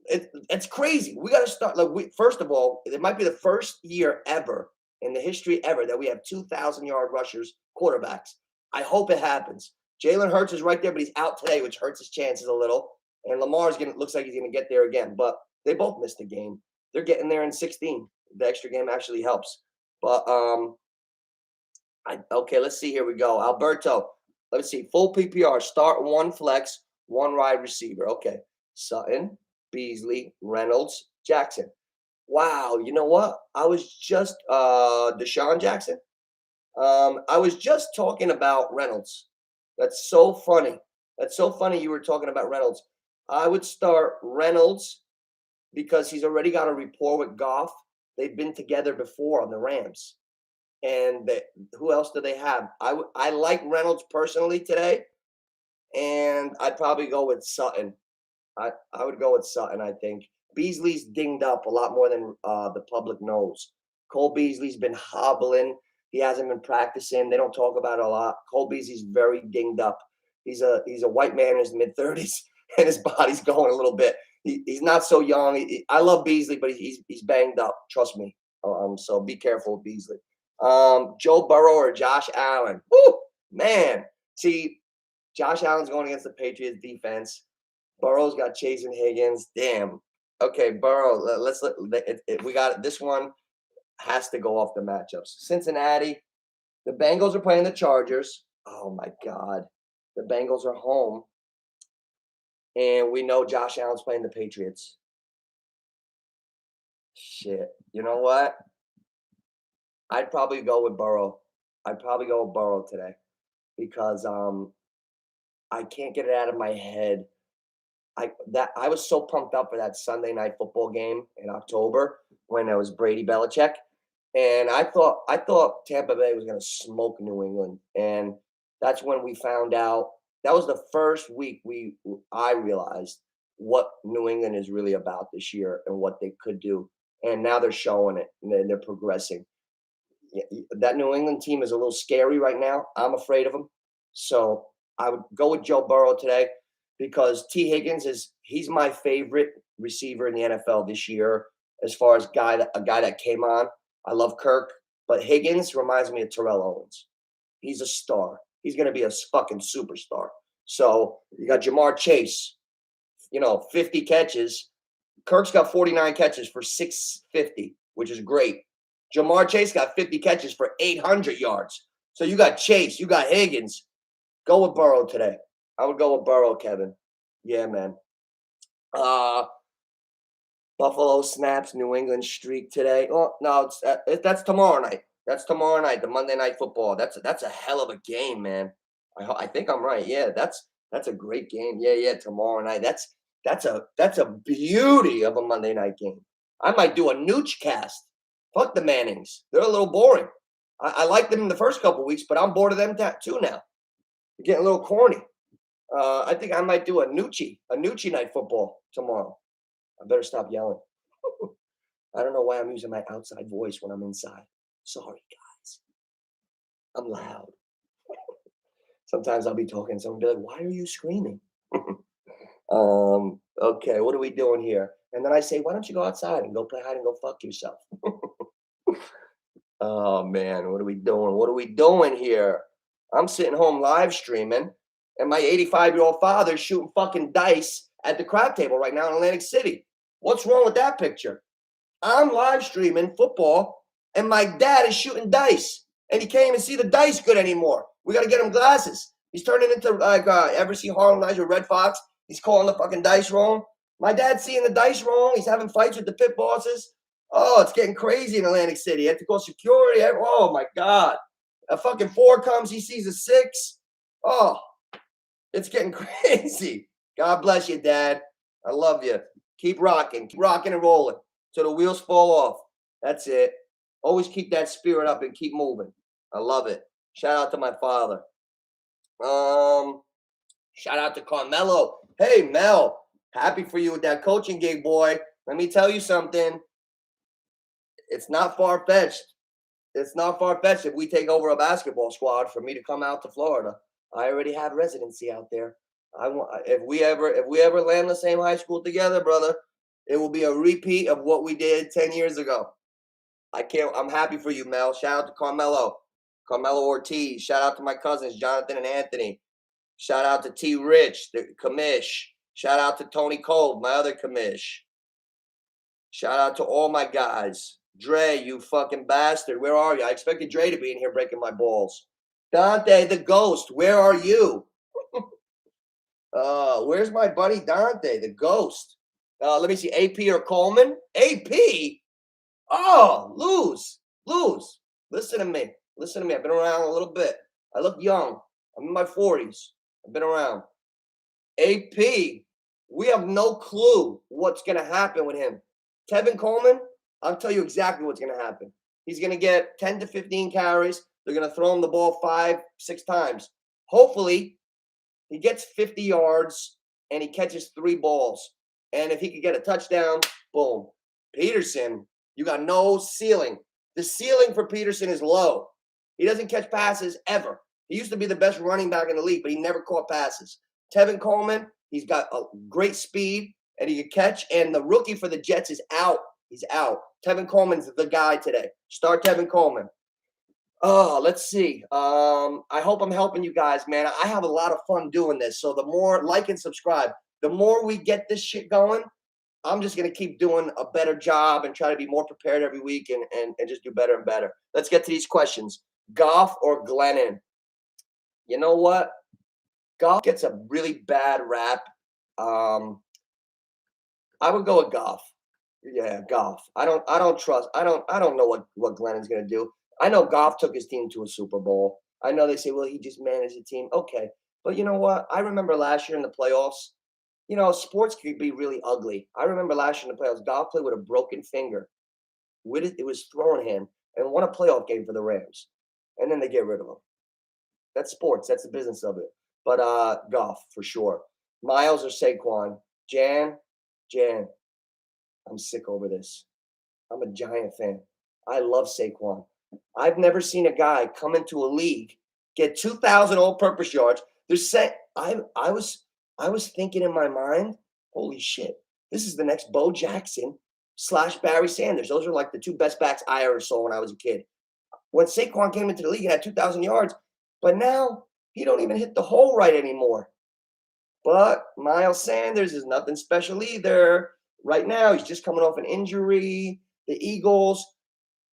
[SPEAKER 1] it's crazy. We got to start. First of all, it might be the first year ever in the history ever that we have 2,000-yard rushers, quarterbacks. I hope it happens. Jalen Hurts is right there, but he's out today, which hurts his chances a little. And Lamar's looks like he's gonna get there again. But they both missed a game. They're getting there in 16. The extra game actually helps. But okay, let's see. Here we go. Alberto. Let's see. Full PPR. Start 1 flex, 1 wide receiver. Okay. Sutton, Beasley, Reynolds, Jackson. Wow. You know what? I was just Deshaun Jackson. I was just talking about Reynolds. That's so funny. That's so funny you were talking about Reynolds. I would start Reynolds because he's already got a rapport with Goff. They've been together before on the Rams. And who else do they have? I like Reynolds personally today, and I'd probably go with Sutton. I would go with Sutton, I think. Beasley's dinged up a lot more than the public knows. Cole Beasley's been hobbling. He hasn't been practicing. They don't talk about it a lot. Cole Beasley's very dinged up. He's a white man in his mid-30s, and his body's going a little bit. He's not so young. I love Beasley, but he's banged up. Trust me. So be careful with Beasley. Joe Burrow or Josh Allen. Woo, man. See, Josh Allen's going against the Patriots defense. Burrow's got Chase and Higgins. Damn. Okay, Burrow. We got it. This one has to go off the matchups. Cincinnati. The Bengals are playing the Chargers. Oh my God. The Bengals are home. And we know Josh Allen's playing the Patriots. Shit. You know what? I'd probably go with Burrow. I'd probably go with Burrow today because I can't get it out of my head. I was so pumped up for that Sunday night football game in October when it was Brady Belichick, and I thought Tampa Bay was going to smoke New England, and that's when we found out. That was the first week I realized what New England is really about this year and what they could do, and now they're showing it and they're progressing. That New England team is a little scary right now. I'm afraid of them. So I would go with Joe Burrow today because T. Higgins he's my favorite receiver in the NFL this year as far as a guy that came on. I love Kirk, but Higgins reminds me of Terrell Owens. He's a star. He's going to be a fucking superstar. So you got Jamar Chase, 50 catches. Kirk's got 49 catches for 650, which is great. Jamar Chase got 50 catches for 800 yards. So you got Chase, you got Higgins. Go with Burrow today. I would go with Burrow, Kevin. Yeah, man. Buffalo snaps New England streak today. Oh, no, that's tomorrow night. That's tomorrow night, the Monday Night Football. That's a hell of a game, man. I think I'm right. Yeah, that's a great game. Yeah, tomorrow night. That's a beauty of a Monday night game. I might do a Nooch cast. Fuck the Mannings. They're a little boring. I liked them in the first couple of weeks, but I'm bored of them too now. They're getting a little corny. I think I might do a Nucci night football tomorrow. I better stop yelling. I don't know why I'm using my outside voice when I'm inside. Sorry, guys. I'm loud. Sometimes I'll be talking, someone will be like, why are you screaming? Okay, what are we doing here? And then I say, why don't you go outside and go play hide and go fuck yourself? Oh, man, what are we doing? What are we doing here? I'm sitting home live streaming, and my 85-year-old father's shooting fucking dice at the crab table right now in Atlantic City. What's wrong with that picture? I'm live streaming football, and my dad is shooting dice, and he can't even see the dice good anymore. We got to get him glasses. He's turning into like, ever see Harlem Nights with Red Fox? He's calling the fucking dice wrong. My dad's seeing the dice wrong. He's having fights with the pit bosses. Oh, it's getting crazy in Atlantic City. You have to call security. Oh, my God. A fucking 4 comes, he sees a 6. Oh, it's getting crazy. God bless you, Dad. I love you. Keep rocking and rolling till the wheels fall off. That's it. Always keep that spirit up and keep moving. I love it. Shout out to my father. Shout out to Carmelo. Hey, Mel. Happy for you with that coaching gig, boy. Let me tell you something. It's not far-fetched. It's not far-fetched if we take over a basketball squad for me to come out to Florida. I already have residency out there. If we ever land the same high school together, brother, it will be a repeat of what we did 10 years ago. I'm happy for you, Mel. Shout out to Carmelo Ortiz. Shout out to my cousins, Jonathan and Anthony. Shout out to T. Rich, the commish. Shout out to Tony Cole, my other commish. Shout out to all my guys. Dre, you fucking bastard. Where are you? I expected Dre to be in here breaking my balls. Dante, the ghost. Where are you? Where's my buddy Dante, the ghost? Let me see. AP or Coleman? AP? Oh, lose. Listen to me. I've been around a little bit. I look young. I'm in my 40s. I've been around. AP, we have no clue what's going to happen with him. Tevin Coleman, I'll tell you exactly what's going to happen. He's going to get 10 to 15 carries. They're going to throw him the ball 5-6 times. Hopefully, he gets 50 yards and he catches 3 balls. And if he could get a touchdown, boom. Peterson, you got no ceiling. The ceiling for Peterson is low. He doesn't catch passes ever. He used to be the best running back in the league, but he never caught passes. Tevin Coleman, he's got a great speed and he can catch. And the rookie for the Jets is out. He's out. Tevin Coleman's the guy today. Start Tevin Coleman. Oh, let's see. I hope I'm helping you guys, man. I have a lot of fun doing this. So the more like and subscribe, the more we get this shit going, I'm just going to keep doing a better job and try to be more prepared every week and just do better and better. Let's get to these questions. Goff or Glennon? You know what? Goff gets a really bad rap. I would go with Goff. Yeah, Goff. I don't know what Glennon's going to do. I know Goff took his team to a Super Bowl. I know they say, well, he just managed the team. Okay. But you know what? I remember last year in the playoffs, you know, sports could be really ugly. I remember last year in the playoffs, Goff played with a broken finger. It was thrown him and won a playoff game for the Rams. And then they get rid of him. That's sports. That's the business of it. But Goff, for sure. Miles or Saquon? Jan, I'm sick over this. I'm a Giant fan. I love Saquon. I've never seen a guy come into a league, get 2,000 all-purpose yards. I was thinking in my mind, holy shit, this is the next Bo Jackson / Barry Sanders. Those are like the 2 best backs I ever saw when I was a kid. When Saquon came into the league, he had 2,000 yards, but now he don't even hit the hole right anymore. But Miles Sanders is nothing special either. Right now, he's just coming off an injury. The Eagles,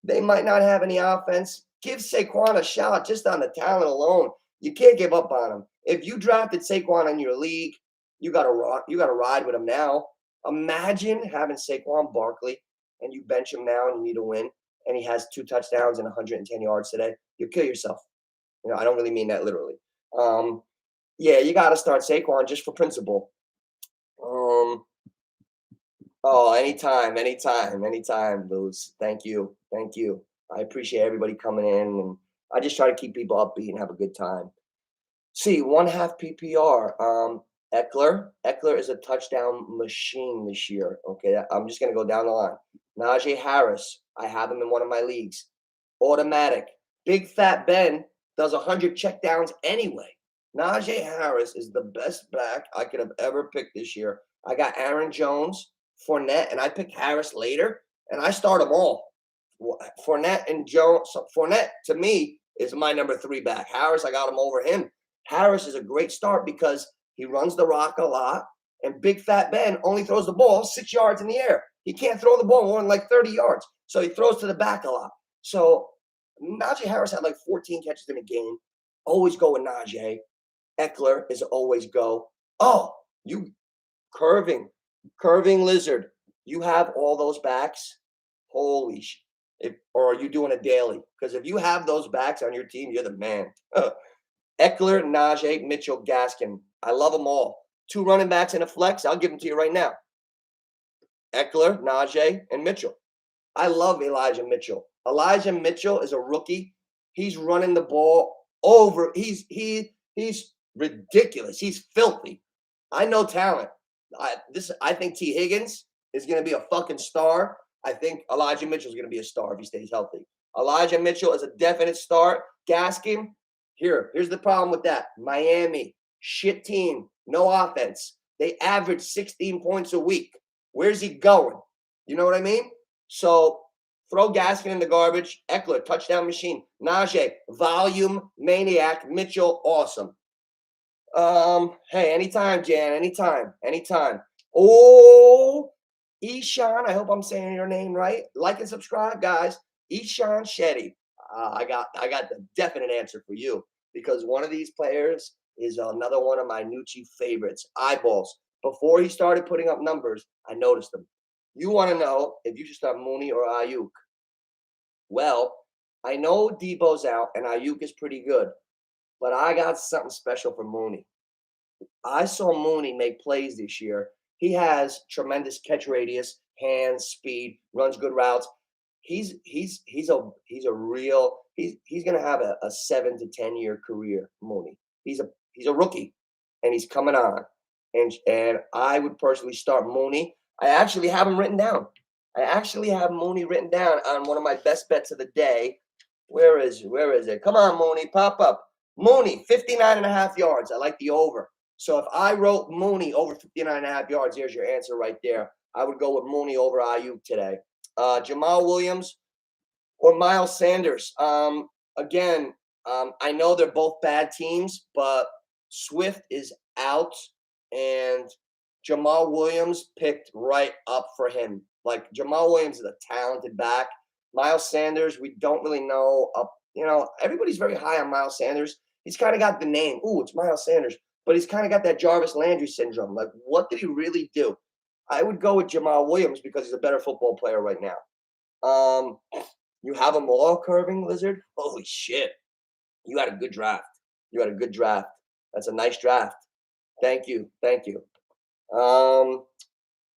[SPEAKER 1] they might not have any offense. Give Saquon a shot just on the talent alone. You can't give up on him. If you drafted Saquon in your league, you got to ride with him now. Imagine having Saquon Barkley and you bench him now and you need to win, and he has 2 touchdowns and 110 yards today. You'll kill yourself. You know, I don't really mean that literally. Yeah, you got to start Saquon just for principle. Oh, anytime, Luz. Thank you. I appreciate everybody coming in, and I just try to keep people upbeat and have a good time. See, 1/2 PPR. Eckler is a touchdown machine this year. Okay, I'm just going to go down the line. Najee Harris, I have him in one of my leagues. Automatic. Big Fat Ben does 100 checkdowns anyway. Najee Harris is the best back I could have ever picked this year. I got Aaron Jones, Fournette, and I picked Harris later, and I start them all. Fournette and Jones. So Fournette, to me, is my number 3 back. Harris, I got him over him. Harris is a great start because he runs the rock a lot, and Big Fat Ben only throws the ball 6 yards in the air. He can't throw the ball more than like 30 yards. So he throws to the back a lot. So Najee Harris had like 14 catches in a game. Always go with Najee. Eckler is always go. Oh, you curving lizard. You have all those backs. Holy shit. Or are you doing a daily? Because if you have those backs on your team, you're the man. Eckler, Najee, Mitchell, Gaskin. I love them all. 2 running backs in a flex. I'll give them to you right now. Eckler, Najee, and Mitchell. I love Elijah Mitchell. Elijah Mitchell is a rookie. He's running the ball over. He's ridiculous. He's filthy. I know talent. I think T. Higgins is going to be a fucking star. I think Elijah Mitchell is going to be a star if he stays healthy. Elijah Mitchell is a definite start. Gaskin, here's the problem with that. Miami, shit team, no offense. They average 16 points a week. Where's he going? You know what I mean? So throw Gaskin in the garbage. Eckler, touchdown machine. Najee, volume maniac. Mitchell, awesome. Hey, anytime, Jan. Anytime. Oh, Eshawn. I hope I'm saying your name right. Like and subscribe, guys. Eshawn Shetty. I got the definite answer for you because one of these players is another one of my Nucci favorites. Eyeballs. Before he started putting up numbers, I noticed them. You want to know if you should start Mooney or Ayuk. Well, I know Debo's out and Ayuk is pretty good, but I got something special for Mooney. I saw Mooney make plays this year. He has tremendous catch radius, hands, speed, runs good routes. He's a real he's gonna have a 7 to 10 year career, Mooney. He's a rookie and he's coming on. And I would personally start Mooney. I actually have him written down. I actually have Mooney written down on one of my best bets of the day. Where is it? Come on, Mooney, pop up. Mooney, 59.5 yards. I like the over. So if I wrote Mooney over 59.5 yards, here's your answer right there. I would go with Mooney over Ayuk today. Jamal Williams or Miles Sanders. Again, I know they're both bad teams, but Swift is out and Jamal Williams picked right up for him. Like Jamal Williams is a talented back. Miles Sanders, we don't really know. Everybody's very high on Miles Sanders. He's kind of got the name. Ooh, it's Miles Sanders. But he's kind of got that Jarvis Landry syndrome. Like, what did he really do? I would go with Jamal Williams because he's a better football player right now. You have them all curving, Lizard? Holy shit. You had a good draft. That's a nice draft. Thank you.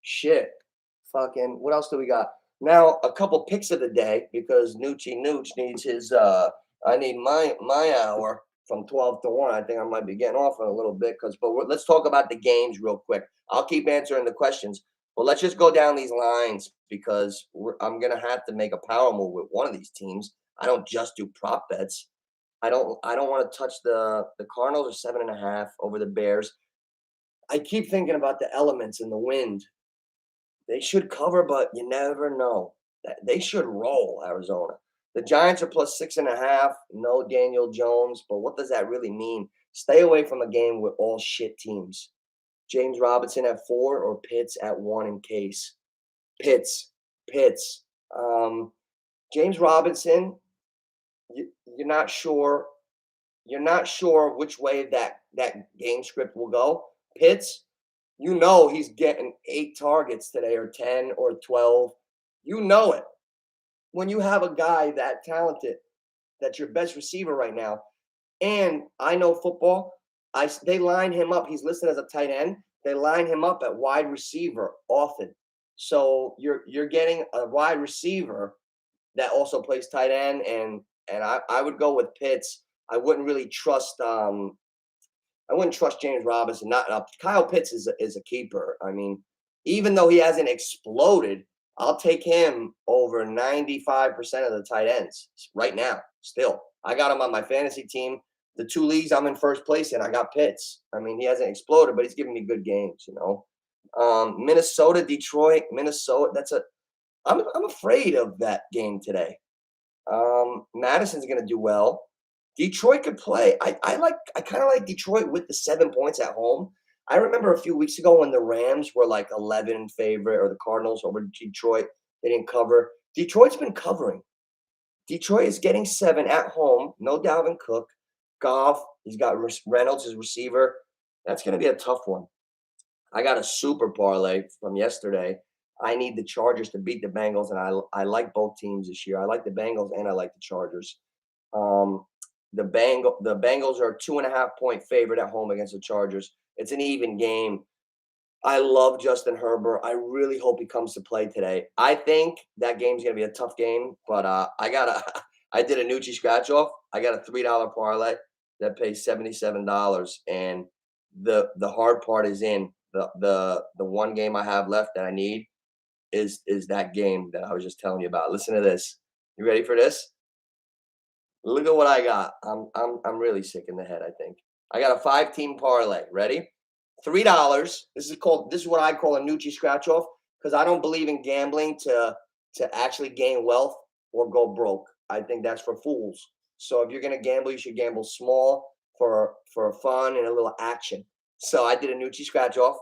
[SPEAKER 1] Shit. Fucking, what else do we got? Now, a couple picks of the day because Nooch needs his, I need my hour from 12 to 1. I think I might be getting off in a little bit let's talk about the games real quick. I'll keep answering the questions, but let's just go down these lines because I'm going to have to make a power move with one of these teams. I don't just do prop bets. I don't want to touch the Cardinals are 7.5 over the Bears. I keep thinking about the elements and the wind. They should cover, but you never know. They should roll, Arizona. The Giants are plus 6.5. No Daniel Jones, but what does that really mean? Stay away from a game with all shit teams. James Robinson at 4 or Pitts at 1 in case. Pitts. James Robinson, you're not sure. You're not sure which way that game script will go. Pitts, he's getting 8 targets today or 10 or 12. You know it. When you have a guy that talented, that's your best receiver right now, and I know football, they line him up. He's listed as a tight end. They line him up at wide receiver often. So you're getting a wide receiver that also plays tight end, and I would go with Pitts. I wouldn't really trust James Robinson. Kyle Pitts is a keeper. I mean, even though he hasn't exploded, I'll take him over 95% of the tight ends right now. Still, I got him on my fantasy team. The 2 leagues I'm in first place in, I got Pitts. I mean, he hasn't exploded, but he's giving me good games. Minnesota, Detroit, Minnesota. I'm afraid of that game today. Madison's going to do well. Detroit could play. I kind of like Detroit with the 7 points at home. I remember a few weeks ago when the Rams were like 11 favorite or the Cardinals over Detroit. They didn't cover. Detroit's been covering. Detroit is getting 7 at home. No Dalvin Cook. Goff. He's got Reynolds, his receiver. That's going to be a tough one. I got a super parlay from yesterday. I need the Chargers to beat the Bengals, and I like both teams this year. I like the Bengals and I like the Chargers. The Bengals are a 2.5-point favorite at home against the Chargers. It's an even game. I love Justin Herbert. I really hope he comes to play today. I think that game's gonna be a tough game, but I did a Nucci scratch off. I got a $3 parlay that pays $77, and the hard part is in the one game I have left that I need is that game that I was just telling you about. Listen to this. You ready for this? Look at what I got. I'm really sick in the head, I think. I got a 5-team parlay. Ready? $3. This is what I call a Nucci scratch off, because I don't believe in gambling to actually gain wealth or go broke. I think that's for fools. So if you're gonna gamble, you should gamble small for fun and a little action. So I did a Nucci scratch off.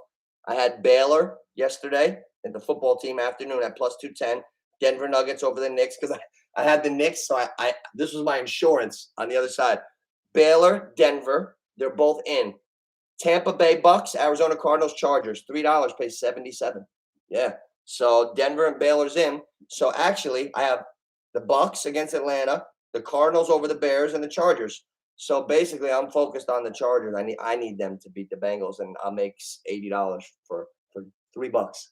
[SPEAKER 1] I had Baylor yesterday at the football team afternoon at plus 210. Denver Nuggets over the Knicks, because I had the Knicks, so I this was my insurance on the other side. Baylor, Denver, they're both in. Tampa Bay Bucks, Arizona Cardinals, Chargers. $3 pays 77. Yeah. So Denver and Baylor's in. So actually, I have the Bucks against Atlanta, the Cardinals over the Bears, and the Chargers. So basically, I'm focused on the Chargers. I need them to beat the Bengals, and I'll make $80 for $3.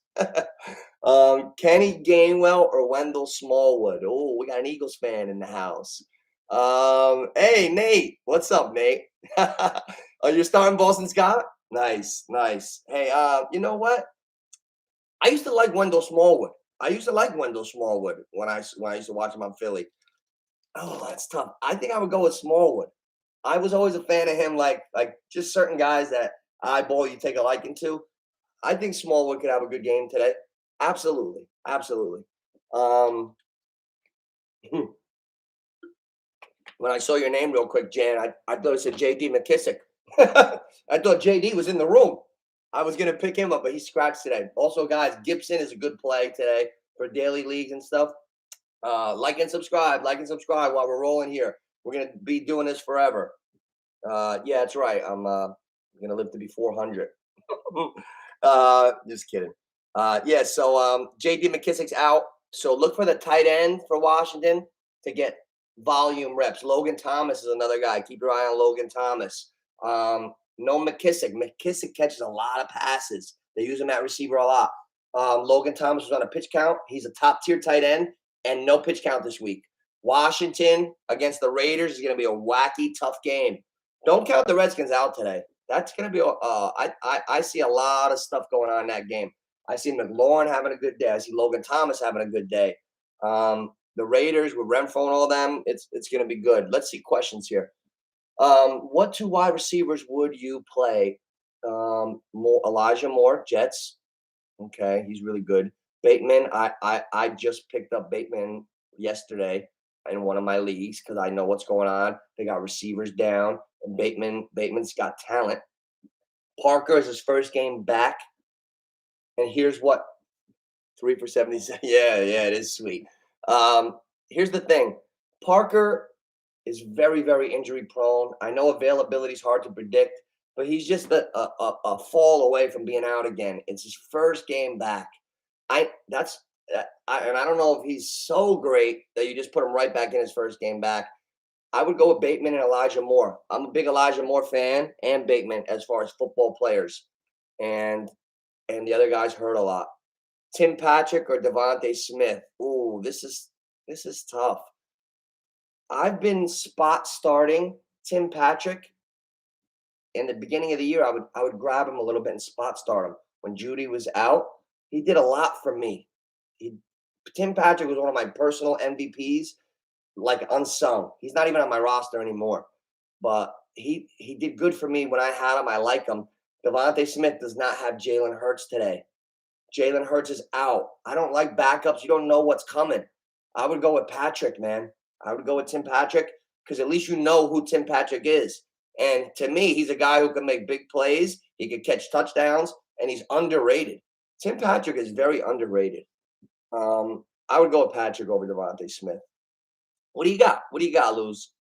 [SPEAKER 1] Kenny Gainwell or Wendell Smallwood? Oh, we got an Eagles fan in the house. Hey, Nate. What's up, Nate? Oh, you're starting Boston Scott? Nice. Hey, you know what? I used to like Wendell Smallwood. when I used to watch him on Philly. Oh, that's tough. I think I would go with Smallwood. I was always a fan of him, like just certain guys that eyeball you take a liking to. I think Smallwood could have a good game today. Absolutely. Um, when I saw your name real quick, Jan, I thought it said J.D. McKissick. I thought J.D. was in the room. I was going to pick him up, but he scratched today. Also, guys, Gibson is a good play today for daily leagues and stuff. Like and subscribe while we're rolling here. We're going to be doing this forever. Yeah, that's right. I'm going to live to be 400. Just kidding. Yeah, so J.D. McKissick's out. So look for the tight end for Washington to get volume reps. Logan Thomas is another guy. Keep your eye on Logan Thomas. No McKissick. McKissick catches a lot of passes. They use him at receiver a lot. Logan Thomas was on a pitch count. He's a top-tier tight end, and no pitch count this week. Washington against the Raiders is going to be a wacky, tough game. Don't count the Redskins out today. That's going to be I see a lot of stuff going on in that game. I see McLaurin having a good day. I see Logan Thomas having a good day. The Raiders with Renfro and all them, it's going to be good. Let's see questions here. What 2 wide receivers would you play? Elijah Moore, Jets. Okay, he's really good. Bateman, I just picked up Bateman yesterday in one of my leagues because I know what's going on. They got receivers down, and Bateman's got talent. Parker is his first game back, and here's what 3 for 77. Yeah, it is sweet. Here's the thing, Parker is very, very injury prone. I know availability is hard to predict, but he's just a fall away from being out again. It's his first game back. And I don't know if he's so great that you just put him right back in his first game back. I would go with Bateman and Elijah Moore. I'm a big Elijah Moore fan and Bateman as far as football players. And the other guys hurt a lot. Tim Patrick or Devontae Smith? Ooh, this is tough. I've been spot starting Tim Patrick. In the beginning of the year, I would grab him a little bit and spot start him. When Judy was out, he did a lot for me. Tim Patrick was one of my personal MVPs, like unsung. He's not even on my roster anymore. But he did good for me when I had him. I like him. Devontae Smith does not have Jalen Hurts today. Jalen Hurts is out. I don't like backups. You don't know what's coming. I would go with Patrick, man. I would go with Tim Patrick because at least you know who Tim Patrick is. And to me, he's a guy who can make big plays. He can catch touchdowns, and he's underrated. Tim Patrick is very underrated. I would go with Patrick over Devontae Smith. What do you got? What do you got, Luz?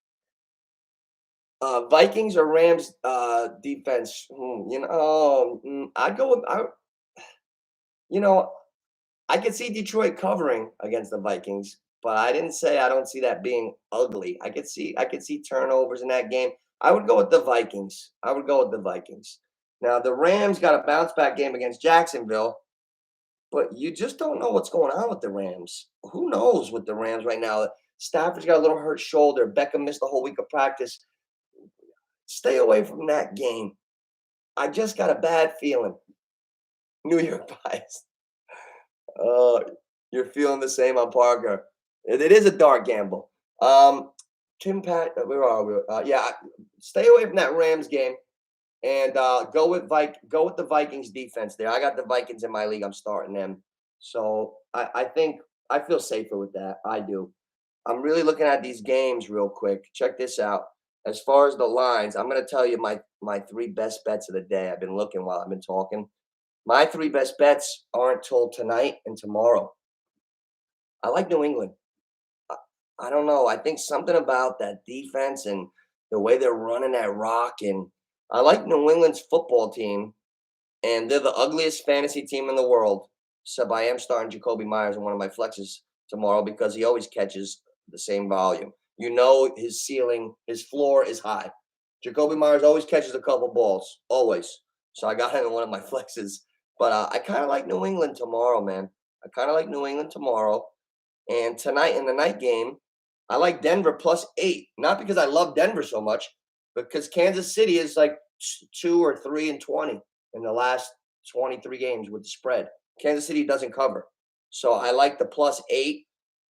[SPEAKER 1] Vikings or Rams defense? I'd go with you know, I could see Detroit covering against the Vikings, but I didn't say I don't see that being ugly. I could see turnovers in that game. I would go with the Vikings. Now the Rams got a bounce back game against Jacksonville, but you just don't know what's going on with the Rams. Who knows with the Rams right now? Stafford's got a little hurt shoulder. Beckham missed the whole week of practice. Stay away from that game. I just got a bad feeling. New York Bias. You're feeling the same on Parker. It is a dark gamble. Where are we? Stay away from that Rams game and go with the Vikings defense there. I got the Vikings in my league. I'm starting them. So I think I feel safer with that. I do. I'm really looking at these games real quick. Check this out. As far as the lines, I'm going to tell you my three best bets of the day. I've been looking while I've been talking. My three best bets aren't till tonight and tomorrow. I like New England. I don't know. I think something about that defense and the way they're running that rock. And I like New England's football team. And they're the ugliest fantasy team in the world. So I am starting Jacoby Myers in one of my flexes tomorrow because he always catches the same volume. You know his ceiling, his floor is high. Jacoby Myers always catches a couple balls, always. So I got him in one of my flexes. But I kind of like New England tomorrow, man. And tonight in the night game, I like Denver +8. Not because I love Denver so much, but because Kansas City is like 2 or 3-20 in the last 23 games with the spread. Kansas City doesn't cover. So I like the +8.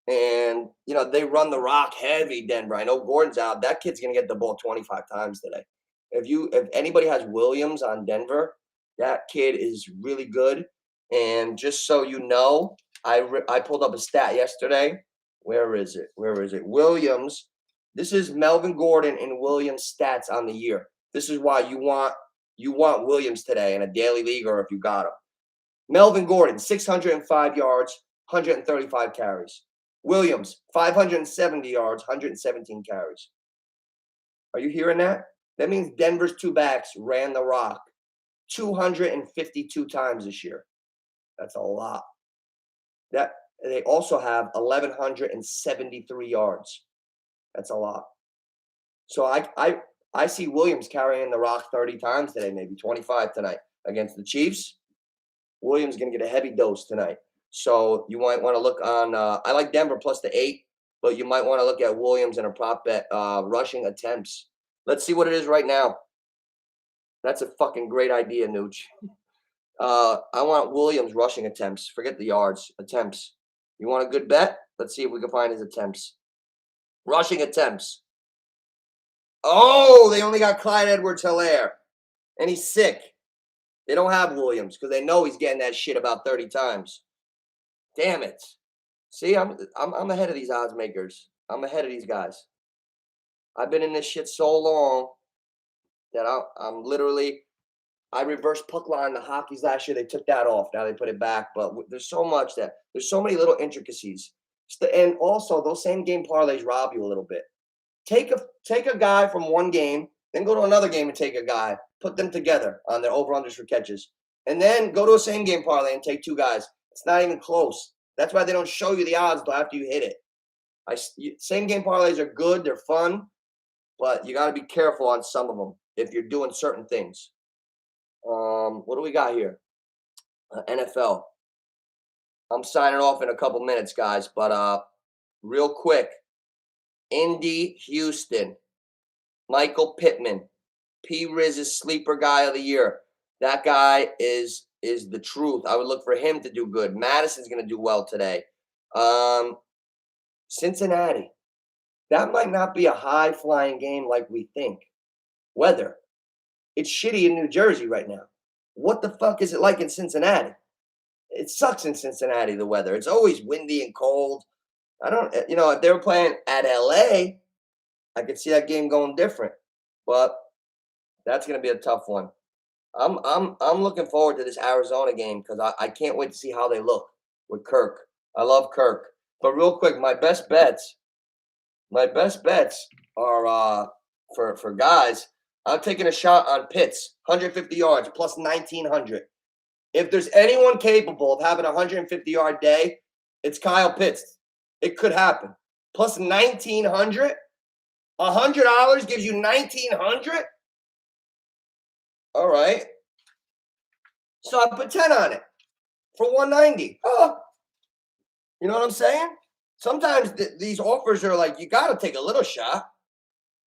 [SPEAKER 1] And, they run the rock heavy, Denver. I know Gordon's out. That kid's going to get the ball 25 times today. If anybody has Williams on Denver, that kid is really good. And just so you know, I pulled up a stat yesterday. Where is it? Williams. This is Melvin Gordon and Williams stats on the year. This is why you want Williams today in a daily league or if you got him. Melvin Gordon, 605 yards, 135 carries. Williams, 570 yards, 117 carries. Are you hearing that? That means Denver's two backs ran the rock 252 times this year. That's a lot. That they also have 1,173 yards. That's a lot. So I see Williams carrying the rock 30 times today, maybe 25 tonight against the Chiefs. Williams going to get a heavy dose tonight. So you might want to look on I like Denver +8, but you might want to look at Williams in a prop bet rushing attempts. Let's see what it is right now. That's a fucking great idea, Nooch. I want Williams rushing attempts. Forget the yards. Attempts. You want a good bet? Let's see if we can find his attempts. Rushing attempts. Oh, they only got Clyde Edwards-Helaire. And he's sick. They don't have Williams because they know he's getting that shit about 30 times. Damn it. See, I'm ahead of these odds makers. I'm ahead of these guys. I've been in this shit so long that I'm literally – I reversed puck line the hockeys last year. They took that off. Now they put it back. But there's so many little intricacies. And also, those same game parlays rob you a little bit. Take a guy from one game, then go to another game and take a guy. Put them together on their over-unders for catches. And then go to a same game parlay and take two guys. It's not even close. That's why they don't show you the odds until after you hit it. Same game parlays are good. They're fun. But you got to be careful on some of them if you're doing certain things. What do we got here? NFL. I'm signing off in a couple minutes, guys. But real quick. Indy, Houston. Michael Pittman. P. Riz's sleeper guy of the year. That guy is the truth. I would look for him to do good. Madison's going to do well today. Cincinnati. That might not be a high-flying game like we think. Weather. It's shitty in New Jersey right now. What the fuck is it like in Cincinnati? It sucks in Cincinnati, the weather. It's always windy and cold. If they were playing at LA, I could see that game going different. But That's going to be a tough one. I'm looking forward to this Arizona game because I can't wait to see how they look with Kirk. I love Kirk. But real quick, my best bets are for guys. I'm taking a shot on Pitts, 150 yards plus 1,900. If there's anyone capable of having a 150-yard day, it's Kyle Pitts. It could happen. Plus 1,900. $100 gives you 1,900. All right. So I put 10 on it for 190. Oh, you know what I'm saying? Sometimes these offers are like, you got to take a little shot.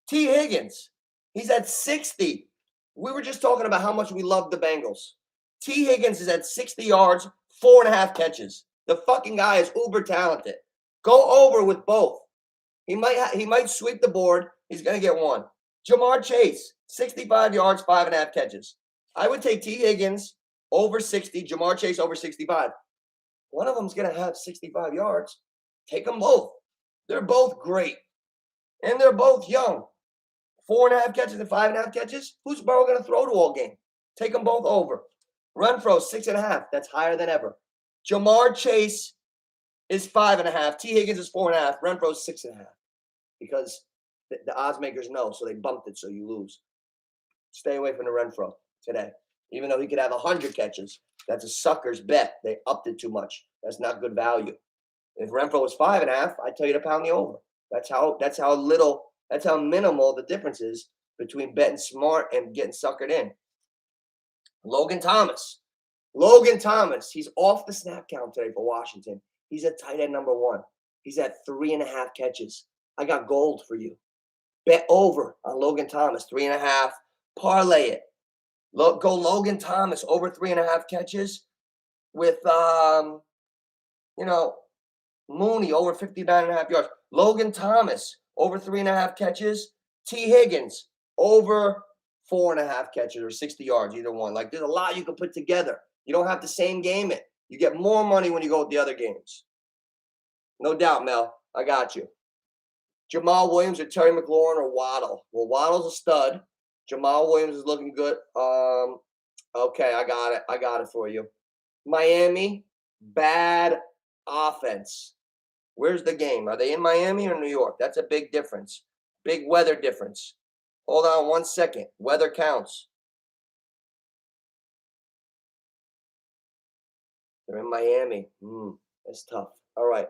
[SPEAKER 1] T. Higgins, he's at 60. We were just talking about how much we love the Bengals. T. Higgins is at 60 yards, 4.5 catches. The fucking guy is uber talented. Go over with both. He might sweep the board. He's going to get one. Jamar Chase, 65 yards, 5.5 catches. I would take T. Higgins over 60, Jamar Chase over 65. One of them's going to have 65 yards. Take them both. They're both great. And they're both young. 4.5 catches and 5.5 catches. Who's Burrow going to throw to all game? Take them both over. Renfro, 6.5. That's higher than ever. Jamar Chase is 5.5. T. Higgins is 4.5. Renfro's 6.5. Because the odds makers know, so they bumped it so you lose. Stay away from the Renfro today. Even though he could have 100 catches. That's a sucker's bet. They upped it too much. That's not good value. If Renfro was 5.5, I'd tell you to pound the over. That's how minimal the difference is between betting smart and getting suckered in. Logan Thomas, he's off the snap count today for Washington. He's at tight end number 1. He's at 3.5 catches. I got gold for you. Bet over on Logan Thomas, 3.5. Parlay it. Go Logan Thomas over 3.5 catches with, Mooney over 59.5 yards. Logan Thomas over 3.5 catches. T. Higgins over 4.5 catches or 60 yards, either one. Like, there's a lot you can put together. You don't have to same game it. You get more money when you go with the other games. No doubt, Mel. I got you. Jamal Williams or Terry McLaurin or Waddle. Well, Waddle's a stud. Jamal Williams is looking good. Okay, I got it for you. Miami, bad offense. Where's the game? Are they in Miami or New York? That's a big difference. Big weather difference. Hold on 1 second. Weather counts. They're in Miami. That's tough. All right,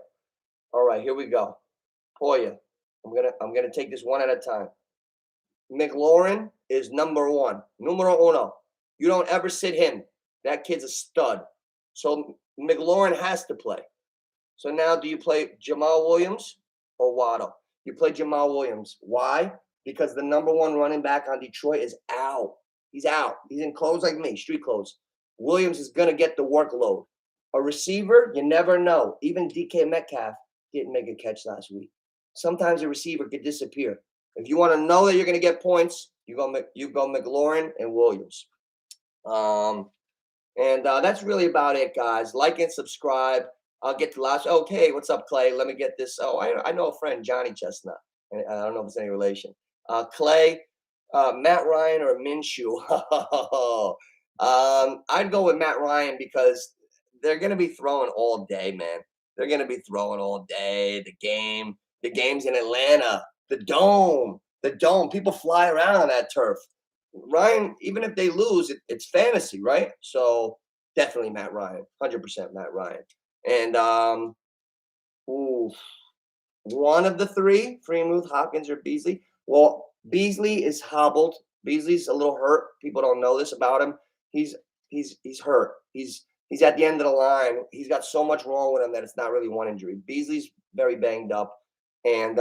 [SPEAKER 1] here we go. Poya. I'm gonna take this one at a time. McLaurin is number 1. Numero uno. You don't ever sit him. That kid's a stud. So McLaurin has to play. So now do you play Jamal Williams or Waddle? You play Jamal Williams. Why? Because the number 1 running back on Detroit is out. He's out. He's in clothes like me, street clothes. Williams is going to get the workload. A receiver, you never know. Even DK Metcalf didn't make a catch last week. Sometimes a receiver could disappear. If you want to know that you're going to get points, you go McLaurin and Williams. That's really about it, guys. Like and subscribe. I'll get to last. Okay, what's up, Clay? Let me get this. Oh, I know a friend, Johnny Chestnut. I don't know if it's any relation. Clay, Matt Ryan or Minshew? I'd go with Matt Ryan because they're going to be throwing all day, man. They're going to be throwing all day. The game's in Atlanta. The dome. People fly around on that turf. Ryan, even if they lose, it's fantasy, right? So definitely Matt Ryan, 100% Matt Ryan. And one of the three, Freemuth, Hopkins, or Beasley. Well, Beasley is hobbled. Beasley's a little hurt. People don't know this about him. He's hurt. He's at the end of the line. He's got so much wrong with him that it's not really one injury. Beasley's very banged up. And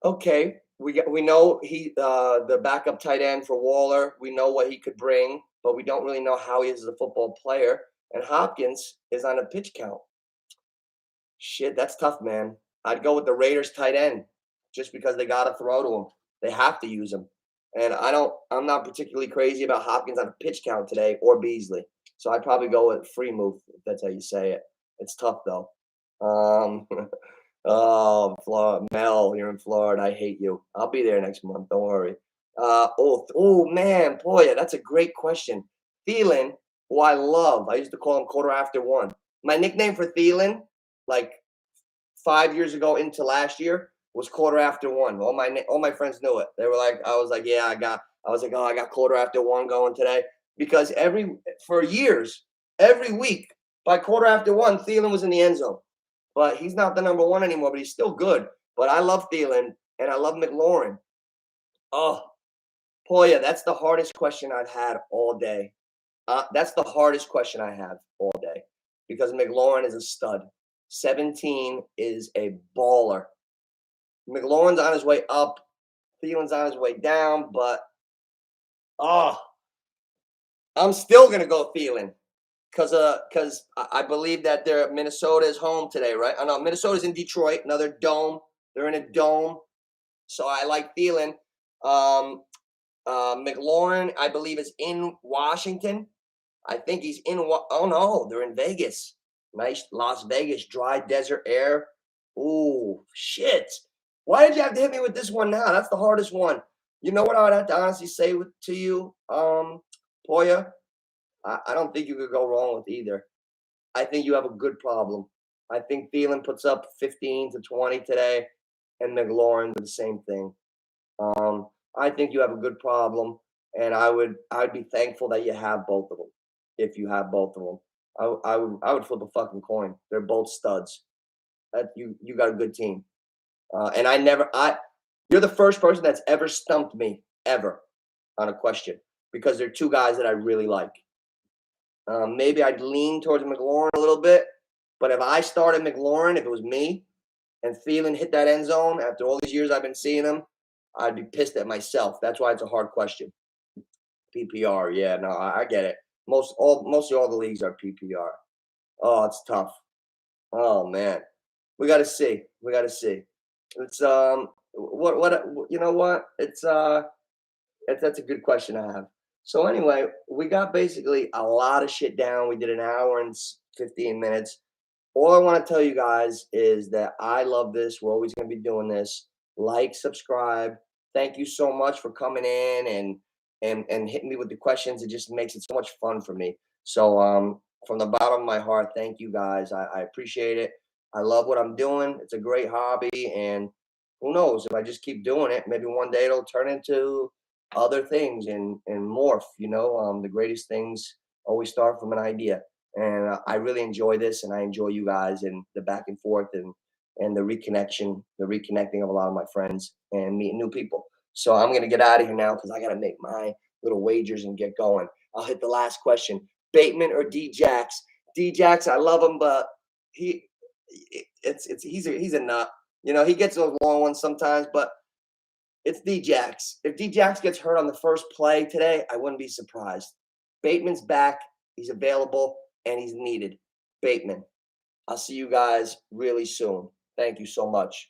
[SPEAKER 1] okay, we know he the backup tight end for Waller. We know what he could bring, but we don't really know how he is as a football player. And Hopkins is on a pitch count. Shit, that's tough, man. I'd go with the Raiders tight end just because they got to throw to him. They have to use him. And I'm not particularly crazy about Hopkins on a pitch count today or Beasley. So I'd probably go with Freemuth, if that's how you say it. It's tough, though. Florida. Mel, you're in Florida. I hate you. I'll be there next month. Don't worry. Oh man, boy, that's a great question. Thielen, who I love. I used to call him quarter after one. My nickname for Thielen, like 5 years ago into last year, was quarter after one. All my friends knew it. They were like, I was like, yeah, I was like, oh, I got quarter after one going today. Because for years, every week, by quarter after one, Thielen was in the end zone. But he's not the number one anymore, but he's still good. But I love Thielen and I love McLaurin. Oh, Poya, that's the hardest question I've had all day. That's the hardest question I have all day because McLaurin is a stud. 17 is a baller. McLaurin's on his way up. Thielen's on his way down, but oh, I'm still gonna go Thielen because I believe that Minnesota is home today, right? Oh no, Minnesota's in Detroit, another dome. They're in a dome, so I like Thielen. McLaurin, I believe, is in Washington. I think he's in. Oh no, they're in Vegas. Nice Las Vegas, dry desert air. Ooh, shit. Why did you have to hit me with this one now? That's the hardest one. You know what I would have to honestly say to you, Poya? I don't think you could go wrong with either. I think you have a good problem. I think Thielen puts up 15 to 20 today, and McLaurin the same thing. I think you have a good problem, and I'd be thankful that you have both of them. If you have both of them, I would flip a fucking coin. They're both studs. That you got a good team. And you're the first person that's ever stumped me ever on a question because they're two guys that I really like. Maybe I'd lean towards McLaurin a little bit, but if I started McLaurin, if it was me, and Thielen hit that end zone after all these years I've been seeing him, I'd be pissed at myself. That's why it's a hard question. PPR, yeah, no, I get it. Mostly all the leagues are PPR. Oh, it's tough. Oh man, we got to see. We got to see. It's what you know what? That's a good question to have. So anyway, we got basically a lot of shit down. We did an hour and 15 minutes. All I want to tell you guys is that I love this. We're always going to be doing this. Like, subscribe. Thank you so much for coming in and hitting me with the questions. It just makes it so much fun for me. So from the bottom of my heart, thank you guys. I appreciate it. I love what I'm doing. It's a great hobby, and who knows, if I just keep doing it, maybe one day it'll turn into other things and morph. The greatest things always start from an idea. And I really enjoy this, and I enjoy you guys and the back and forth and the reconnecting of a lot of my friends and meeting new people. So I'm gonna get out of here now because I gotta make my little wagers and get going. I'll hit the last question: Bateman or D-Jax? D-Jax, I love him, but he's a nut. He gets those long ones sometimes, but it's D-Jax. If D-Jax gets hurt on the first play today, I wouldn't be surprised. Bateman's back. He's available. And he's needed. Bateman. I'll see you guys really soon. Thank you so much.